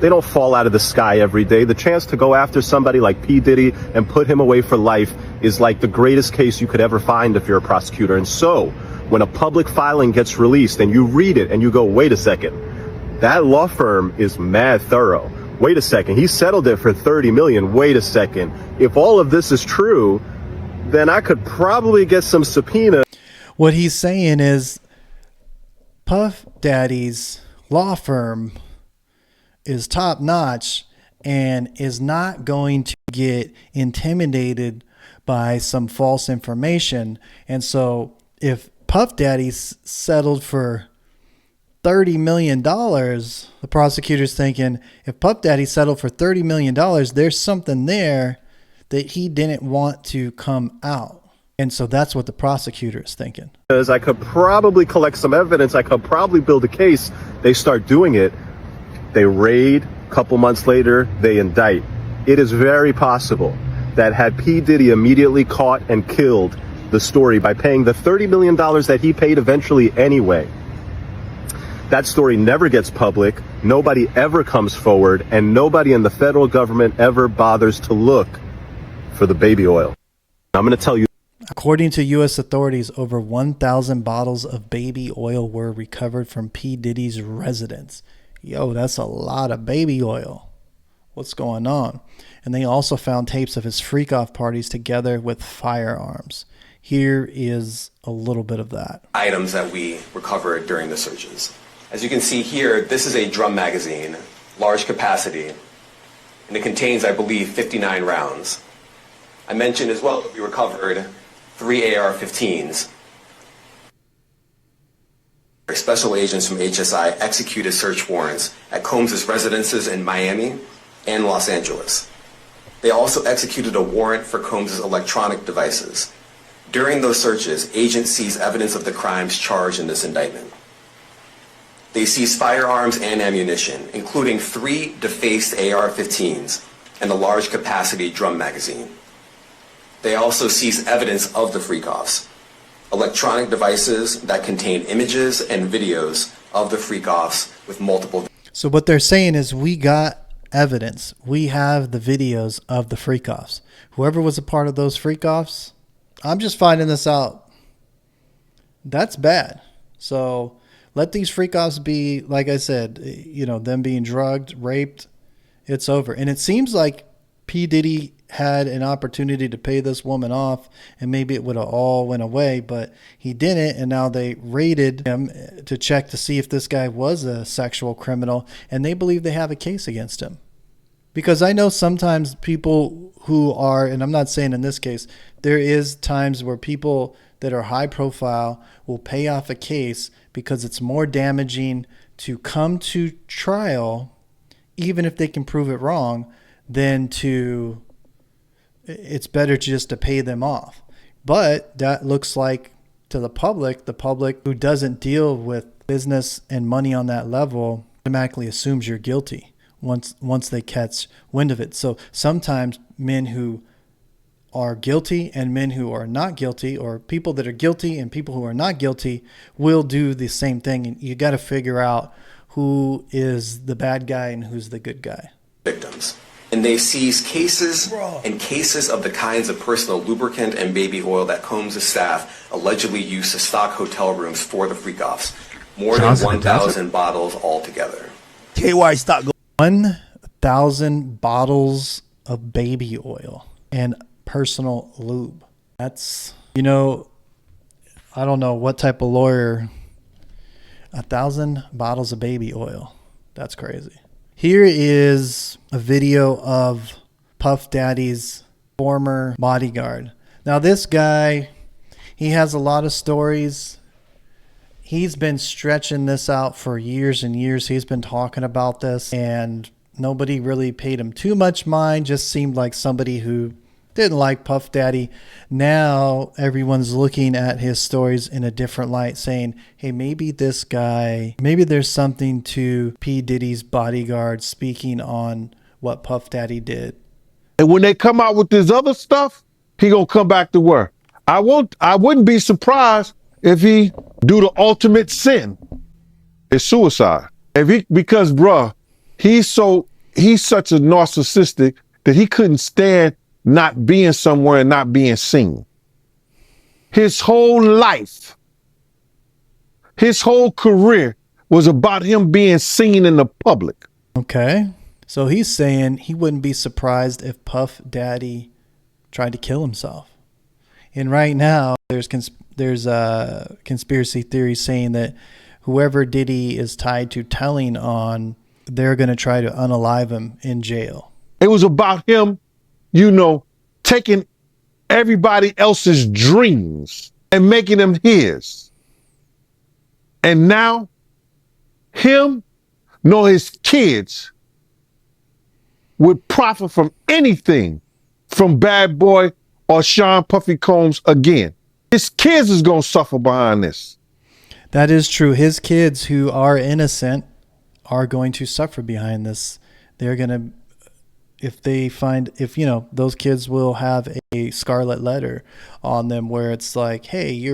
They don't fall out of the sky every day. The chance to go after somebody like P. Diddy and put him away for life is like the greatest case you could ever find if you're a prosecutor. And so when a public filing gets released and you read it and you go, wait a second, that law firm is mad thorough. Wait a second, he settled it for $30 million. Wait a second. If all of this is true, then I could probably get some subpoena. What he's saying is Puff Daddy's law firm is top notch and is not going to get intimidated by some false information. And so if Puff Daddy settled for $30 million, the prosecutor's thinking if Puff Daddy settled for $30 million, there's something there that he didn't want to come out. And so that's what the prosecutor is thinking. Because I could probably collect some evidence. I could probably build a case. They start doing it. They raid. A couple months later, they indict. It is very possible that had P. Diddy immediately caught and killed the story by paying the $30 million that he paid eventually anyway. That story never gets public, nobody ever comes forward, and nobody in the federal government ever bothers to look for the baby oil. I'm going to tell you. According to U.S. authorities, over 1,000 bottles of baby oil were recovered from P. Diddy's residence. Yo, that's a lot of baby oil. What's going on? And they also found tapes of his freak-off parties together with firearms. Here is a little bit of that. Items that we recovered during the searches. As you can see here, this is a drum magazine, large capacity, and it contains, I believe, 59 rounds. I mentioned as well that we recovered 3 AR-15s. Special agents from HSI executed search warrants at Combs' residences in Miami and Los Angeles. They also executed a warrant for Combs' electronic devices. During those searches, agents seized evidence of the crimes charged in this indictment. They seized firearms and ammunition, including 3 defaced AR-15s and a large capacity drum magazine. They also seized evidence of the freak-offs, electronic devices that contain images and videos of the freak-offs with multiple. So what they're saying is we got evidence. We have the videos of the freak-offs. Whoever was a part of those freak-offs, I'm just finding this out. That's bad. So let these freak-offs be, like I said, you know, them being drugged, raped, it's over. And it seems like P. Diddy had an opportunity to pay this woman off and maybe it would have all went away, but he didn't. And now they raided him to check to see if this guy was a sexual criminal, and they believe they have a case against him. Because I know sometimes people who are, and I'm not saying in this case, there is times where people that are high profile will pay off a case because it's more damaging to come to trial, even if they can prove it wrong, than to, it's better just to pay them off. But that looks like to the public who doesn't deal with business and money on that level automatically assumes you're guilty once they catch wind of it. So sometimes men who are guilty and men who are not guilty, or people that are guilty and people who are not guilty, will do the same thing. And you got to figure out who is the bad guy and who's the good guy. Victims. And they seized cases and cases of the kinds of personal lubricant and baby oil that Combs' staff allegedly used to stock hotel rooms for the freak-offs. More than 1,000 bottles altogether. KY stock. 1,000 bottles of baby oil and personal lube. That's, you know, I don't know what type of lawyer. 1,000 bottles of baby oil. That's crazy. Here is a video of Puff Daddy's former bodyguard. Now this guy, he has a lot of stories. He's been stretching this out for years and years. He's been talking about this and nobody really paid him too much mind. Just seemed like somebody who didn't like Puff Daddy. Now everyone's looking at his stories in a different light, saying, hey, maybe this guy, maybe there's something to P. Diddy's bodyguard speaking on what Puff Daddy did. And when they come out with this other stuff, he gonna come back to work. I wouldn't be surprised if he do the ultimate sin. It's suicide. Because bruh, he's such a narcissistic that he couldn't stand not being somewhere and not being seen. His whole life, his whole career was about him being seen in the public. Okay. So he's saying he wouldn't be surprised if Puff Daddy tried to kill himself. And right now there's a conspiracy theory saying that whoever Diddy is tied to telling on, they're going to try to unalive him in jail. It was about him, you know, taking everybody else's dreams and making them his. And now, him nor his kids would profit from anything from Bad Boy or Sean Puffy Combs again. His kids is going to suffer behind this. That is true. His kids who are innocent are going to suffer behind this. They're going to if they find, if, you know, those kids will have a scarlet letter on them where it's like, hey,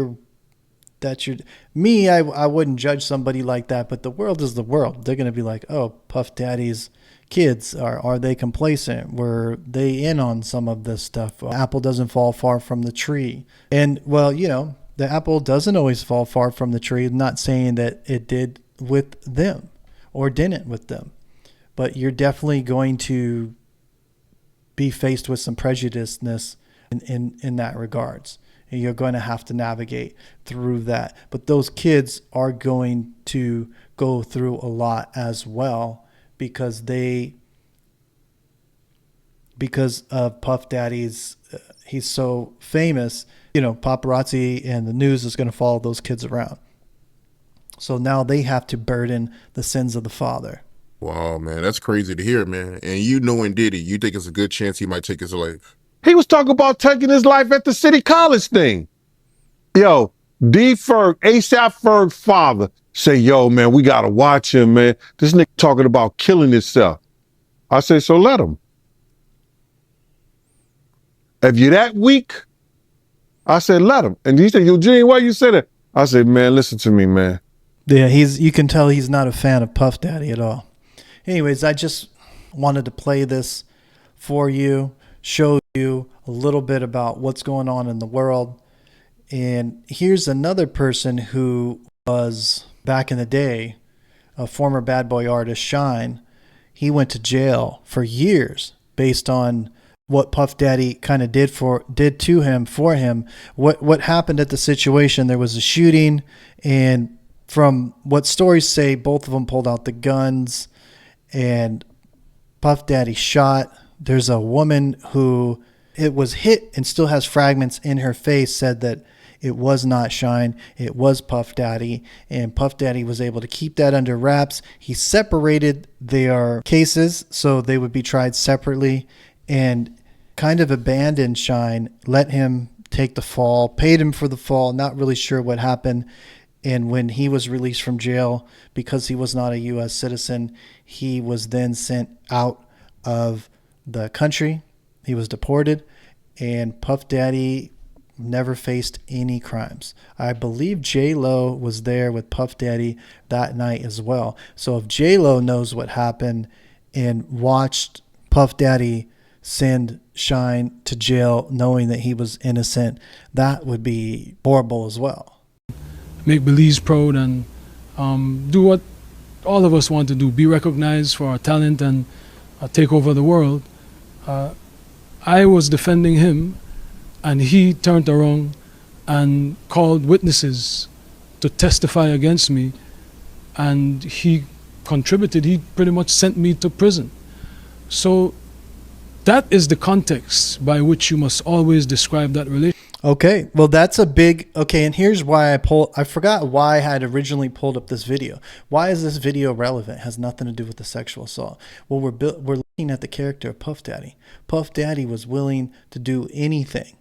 that's your, me, I wouldn't judge somebody like that, but the world is the world. They're going to be like, oh, Puff Daddy's kids, are they complacent? Were they in on some of this stuff? Apple doesn't fall far from the tree. And, well, you know, the apple doesn't always fall far from the tree. I'm not saying that it did with them or didn't with them, but you're definitely going to be faced with some prejudiceness in that regards. And you're going to have to navigate through that. But those kids are going to go through a lot as well because of Puff Daddy's, he's so famous, you know, paparazzi and the news is going to follow those kids around. So now they have to burden the sins of the father. Wow, man, that's crazy to hear, man. And you knowing Diddy, you think it's a good chance he might take his life? He was talking about taking his life at the City College thing. Yo, D. Ferg, ASAP Ferg's father, say, yo, man, we got to watch him, man. This nigga talking about killing himself. I say, so let him. If you're that weak, I said, let him. And he said, Eugene, why you say that? I said, man, listen to me, man. Yeah, you can tell he's not a fan of Puff Daddy at all. Anyways, I just wanted to play this for you, show you a little bit about what's going on in the world. And here's another person who was, back in the day, a former Bad Boy artist, Shine. He went to jail for years based on what Puff Daddy kind of did to him, for him. What happened at the situation, there was a shooting, and from what stories say, both of them pulled out the guns, and Puff Daddy shot. There's a woman who it was hit and still has fragments in her face, said that it was not Shine, it was Puff Daddy, and Puff Daddy was able to keep that under wraps. He separated their cases so they would be tried separately, and kind of abandoned Shine, let him take the fall, paid him for the fall, not really sure what happened. And when he was released from jail, because he was not a U.S. citizen, he was then sent out of the country. He was deported, and Puff Daddy never faced any crimes. I believe J-Lo was there with Puff Daddy that night as well. So if J-Lo knows what happened and watched Puff Daddy send Shine to jail knowing that he was innocent, that would be horrible as well. Make Belize proud and do what all of us want to do, be recognized for our talent and take over the world. I was defending him, and he turned around and called witnesses to testify against me, and he contributed. He pretty much sent me to prison. So that is the context by which you must always describe that relationship. Okay, well, that's a big, okay, and here's why I forgot why I had originally pulled up this video. Why is this video relevant? It has nothing to do with the sexual assault. Well, we're looking at the character of Puff Daddy. Puff Daddy was willing to do anything.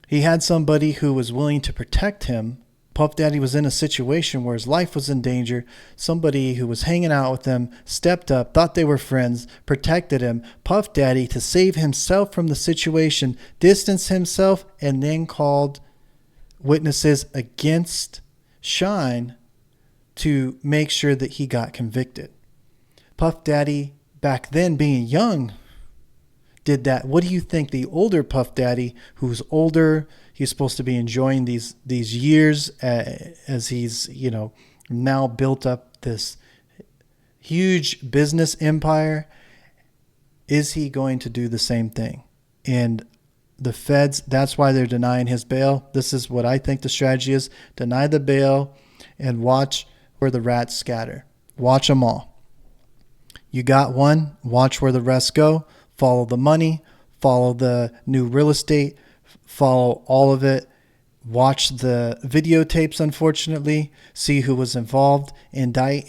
He had somebody who was willing to protect him. Puff Daddy was in a situation where his life was in danger. Somebody who was hanging out with him stepped up, thought they were friends, protected him. Puff Daddy, to save himself from the situation, distanced himself and then called witnesses against Shine to make sure that he got convicted. Puff Daddy, back then being young, did that. What do you think the older Puff Daddy, who's older, he's supposed to be enjoying these years as he's, you know, now built up this huge business empire. Is he going to do the same thing? And the feds, that's why they're denying his bail. This is what I think the strategy is. Deny the bail and watch where the rats scatter. Watch them all. You got one, watch where the rest go. Follow the money, follow the new real estate, follow all of it. Watch the videotapes, unfortunately. See who was involved. Indict,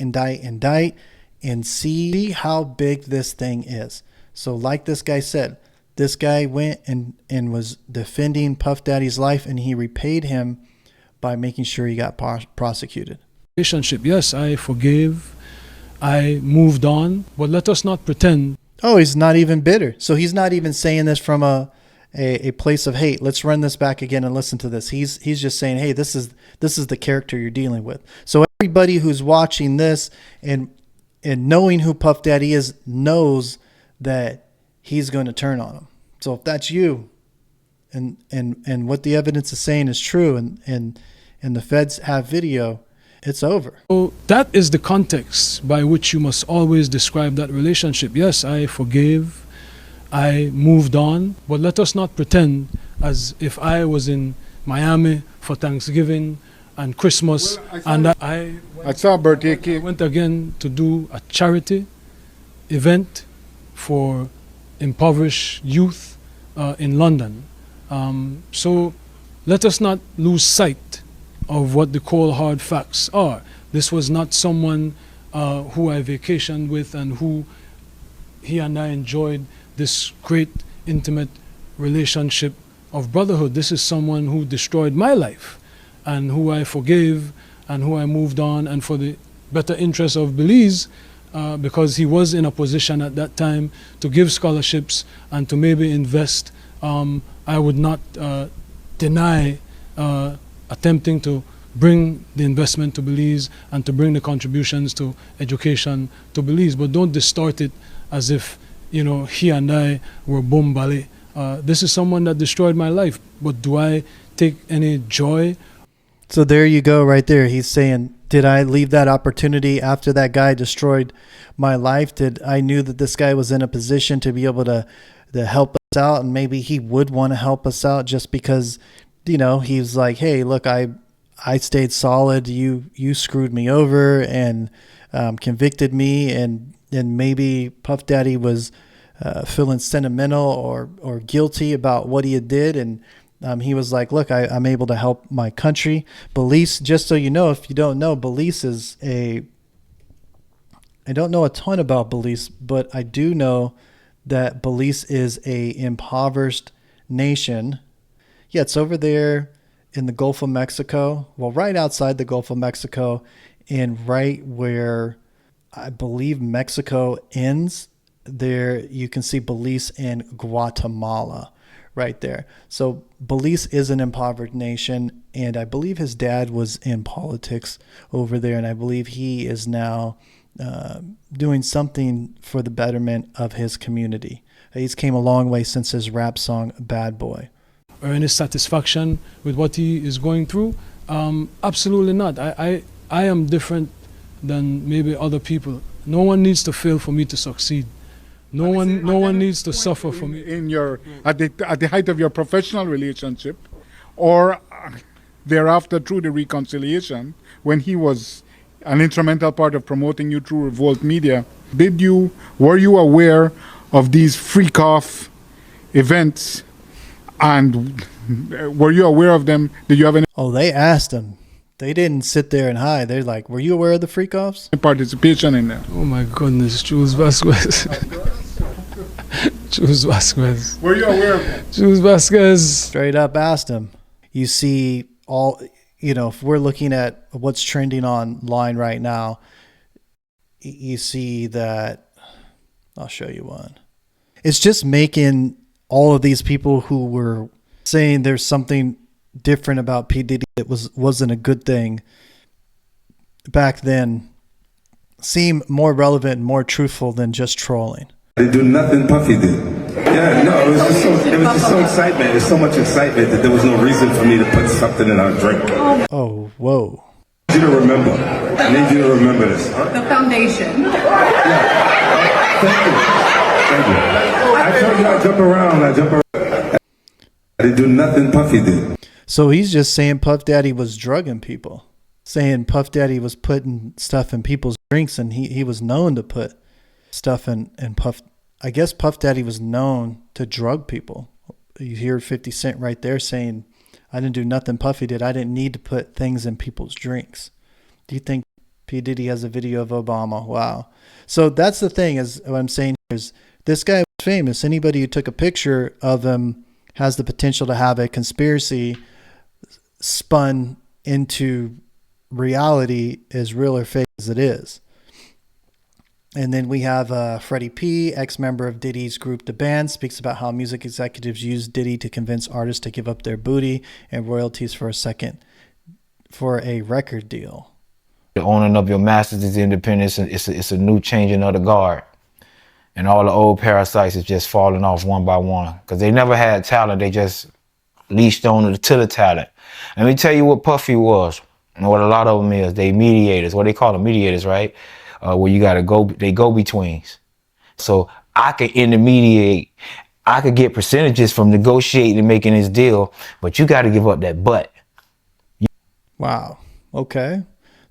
and see how big this thing is. So like this guy said, this guy went and was defending Puff Daddy's life, and he repaid him by making sure he got prosecuted. Relationship, yes, I forgave, I moved on, but let us not pretend. Oh, he's not even bitter. So he's not even saying this from a place of hate. Let's run this back again and listen to this. He's just saying, hey, this is the character you're dealing with. So everybody who's watching this and knowing who Puff Daddy is knows that he's going to turn on him. So if that's you, and what the evidence is saying is true, and the feds have video, it's over. So that is the context by which you must always describe that relationship. Yes, I forgave, I moved on, but let us not pretend as if I was in Miami for Thanksgiving and Christmas, I saw a birthday cake. Went again to do a charity event for impoverished youth in London. So let us not lose sight of what the cold hard facts are. This was not someone who I vacationed with and who he and I enjoyed this great intimate relationship of brotherhood. This is someone who destroyed my life and who I forgave and who I moved on, and for the better interest of Belize, because he was in a position at that time to give scholarships and to maybe invest. I would not deny attempting to bring the investment to Belize and to bring the contributions to education to Belize, but don't distort it as if, you know, he and I were bombale. This is someone that destroyed my life, but do I take any joy? So there you go right there. He's saying, did I leave that opportunity after that guy destroyed my life? Did I knew that this guy was in a position to be able to help us out, and maybe he would want to help us out just because, you know, he's like, hey, look, I stayed solid. You screwed me over and convicted me, and maybe Puff Daddy was feeling sentimental or guilty about what he had did, and he was like, look, I'm able to help my country. Belize, just so you know, if you don't know, Belize is I don't know a ton about Belize, but I do know that Belize is a impoverished nation. Yeah, it's over there in the Gulf of Mexico. Well, right outside the Gulf of Mexico, and right where I believe Mexico ends, there you can see Belize and Guatemala right there. So Belize is an impoverished nation, and I believe his dad was in politics over there, and I believe he is now doing something for the betterment of his community. He's came a long way since his rap song Bad Boy. Or any satisfaction with what he is going through? Absolutely not. I am different than maybe other people. No one needs to fail for me to succeed. No one needs to suffer for me. In your at the height of your professional relationship, or thereafter through the reconciliation, when he was an instrumental part of promoting you through Revolt Media, were you aware of these freak off events, and were you aware of them? Did you have any? Oh, they asked him. They didn't sit there and hide. They're like, were you aware of the freak offs? Participation in them. Oh my goodness, Jules Vasquez. Jules Vasquez. Were you aware of them? Jules Vasquez. Straight up asked him. You see all, you know, if we're looking at what's trending online right now, you see that, I'll show you one. It's just making all of these people who were saying there's something different about P. Diddy that wasn't a good thing back then seem more relevant and more truthful than just trolling. They do nothing Puffy did. Yeah, no, it was just so excitement. There's so much excitement that there was no reason for me to put something in our drink. Oh, whoa. I need you to remember. I need you to remember this. Huh? The foundation. Yeah. Thank you. I told you I jump around. I didn't do nothing Puffy did. So he's just saying Puff Daddy was drugging people, saying Puff Daddy was putting stuff in people's drinks, and he was known to put stuff in Puff. I guess Puff Daddy was known to drug people. You hear 50 Cent right there saying, I didn't do nothing Puffy did. I didn't need to put things in people's drinks. Do you think P. Diddy has a video of Obama? Wow. So that's the thing, is what I'm saying here is this guy was famous. Anybody who took a picture of him has the potential to have a conspiracy spun into reality, as real or fake as it is. And then we have Freddie P., ex-member of Diddy's group The Band, speaks about how music executives use Diddy to convince artists to give up their booty and royalties for a record deal. The owning of your masters is independence. It's a new changing of the guard. And all the old parasites is just falling off one by one. Because they never had talent. They just leashed on to the talent. Let me tell you what Puffy was. And what a lot of them is. They mediators. What they call them, mediators, right? Where you got to go, they go-betweens. So I could intermediate. I could get percentages from negotiating and making this deal. But you got to give up that butt. Wow. Okay.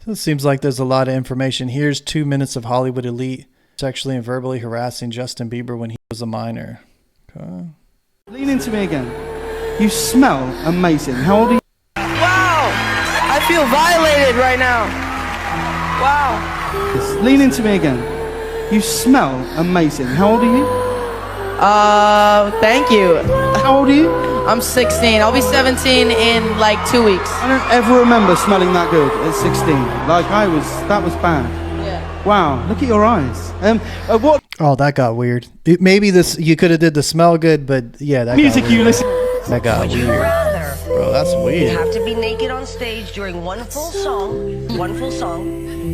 So it seems like there's a lot of information. Here's 2 minutes of Hollywood elite sexually and verbally harassing Justin Bieber when he was a minor. Okay. Lean into me again. You smell amazing. How old are you? Wow! I feel violated right now. Wow. Just lean into me again. You smell amazing. How old are you? Thank you. How old are you? I'm 16. I'll be 17 in like 2 weeks. I don't ever remember smelling that good at 16. Like that was bad. Yeah. Wow, look at your eyes. What Oh, that got weird. Maybe you could have did the smell good, but yeah, that music got weird. you listen? That got weird. Bro, that's weird. You have to be naked on stage during one full song,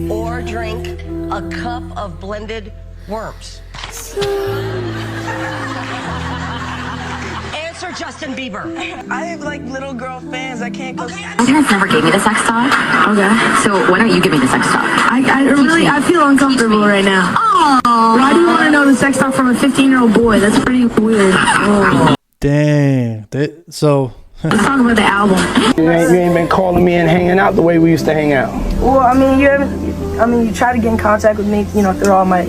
or drink a cup of blended worms. Answer Justin Bieber. I have like little girl fans. I can't go. My parents never gave me the sex talk. Okay. So why don't you give me the sex talk? I feel uncomfortable right now. Oh. Why do you want to know the sex talk from a 15-year-old boy? That's pretty weird. Oh. Dang. Let's talk about the album. You ain't been calling me and hanging out the way we used to hang out. Well, I mean, you try to get in contact with me, through all my,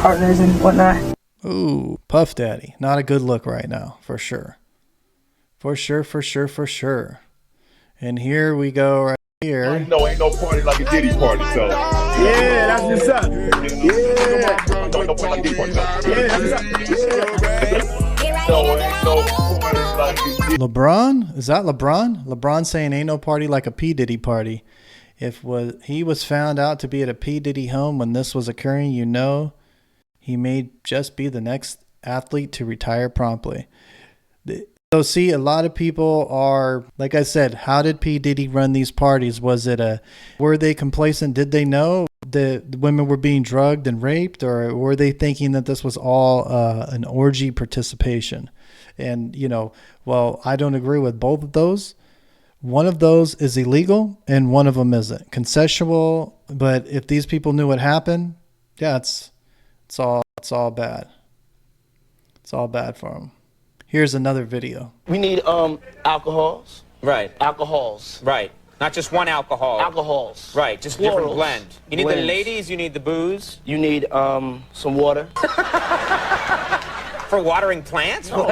partners and whatnot. Ooh, Puff Daddy. Not a good look right now, for sure. For sure. And here we go right here. No, ain't no party like a Diddy party, so. Yeah, that's what's up. Yeah. No party like a Diddy party, so. Yeah, that's what's up. LeBron? Is that LeBron? LeBron saying ain't no party like a P. Diddy party. If he was found out to be at a P. Diddy home when this was occurring, he may just be the next athlete to retire promptly. So see, a lot of people are, like I said, how did P. Diddy run these parties? Were they complacent? Did they know that the women were being drugged and raped, or were they thinking that this was all an orgy participation? And, well, I don't agree with both of those. One of those is illegal and one of them isn't. Consensual, but if these people knew what happened, yeah, it's all bad. It's all bad for them. Here's another video. We need alcohols. Right. Alcohols. Right. Not just one alcohol. Alcohols. Right. Just Plurals. different blend. You need Blends. the ladies, you need the booze. You need some water. For watering plants? No,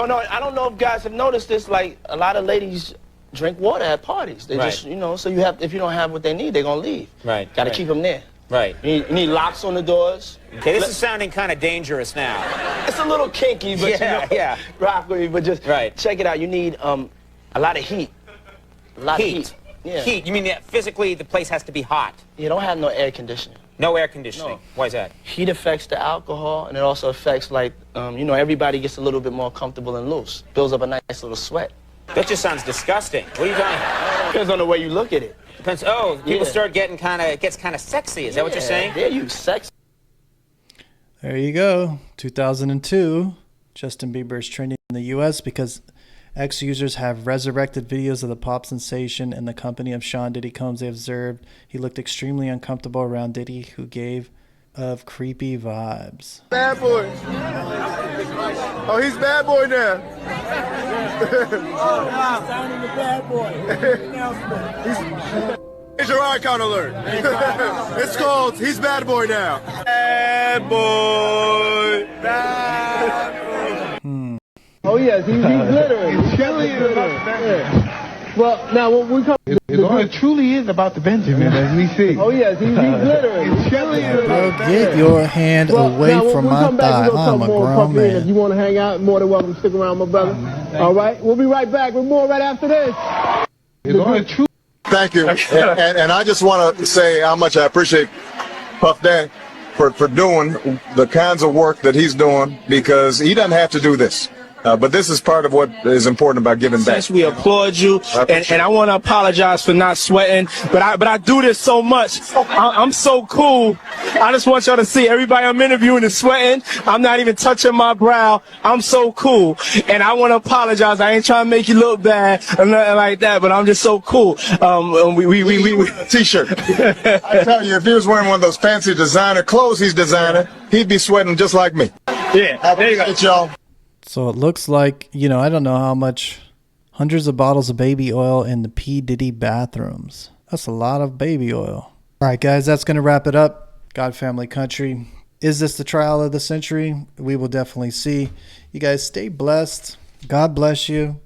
I don't know if guys have noticed this. Like, a lot of ladies drink water at parties. They just, so if you don't have what they need, they're going to leave. Right. Got to keep them there. Right. You need locks on the doors. Okay, this is sounding kind of dangerous now. It's a little kinky, but yeah. Rock with me, but just check it out. You need a lot of heat. A lot of heat. Yeah. Heat. You mean that physically the place has to be hot? You don't have no air conditioning. No air conditioning. No. Why is that? Heat affects the alcohol, and it also affects, like, everybody gets a little bit more comfortable and loose. Builds up a nice little sweat. That just sounds disgusting. What are you talking about? Depends on the way you look at it. Depends. Oh, people start getting gets kind of sexy. Is that what you're saying? Yeah, you sexy. There you go. 2002. Justin Bieber is trending in the U.S. because ex-users have resurrected videos of the pop sensation in the company of Sean Diddy Combs. They observed he looked extremely uncomfortable around Diddy, who gave of creepy vibes. Bad boy. Oh, he's bad boy now. Oh, signing the bad boy. Here's your icon alert. It's called He's Bad Boy Now. Bad boy. Bad boy. Oh yes, he's glittering. He's glittering. Yeah. Well, now when we come, It truly is about the Benjamin, as we see. oh yes, he's glittering. Bro, get your hand away now, from when we my come back, thigh. we're gonna I'm talk a more grown Puffy, and if man. you want to hang out, more than welcome to stick around, my brother. All right, we'll be right back with more right after this. Thank you. And I just want to say how much I appreciate Puff Dad. for doing the kinds of work that he's doing, because he doesn't have to do this. But this is part of what is important about giving back. We applaud you, and I want to apologize for not sweating. But I do this so much. I'm so cool. I just want y'all to see everybody I'm interviewing is sweating. I'm not even touching my brow. I'm so cool, and I want to apologize. I ain't trying to make you look bad or nothing like that, but I'm just so cool. We T-shirt. I tell you, if he was wearing one of those fancy designer clothes he's designing, he'd be sweating just like me. Yeah, there you go, y'all. So it looks like, I don't know how much, hundreds of bottles of baby oil in the P. Diddy bathrooms. That's a lot of baby oil. All right, guys, that's going to wrap it up. God, family, country. Is this the trial of the century? We will definitely see. You guys stay blessed. God bless you.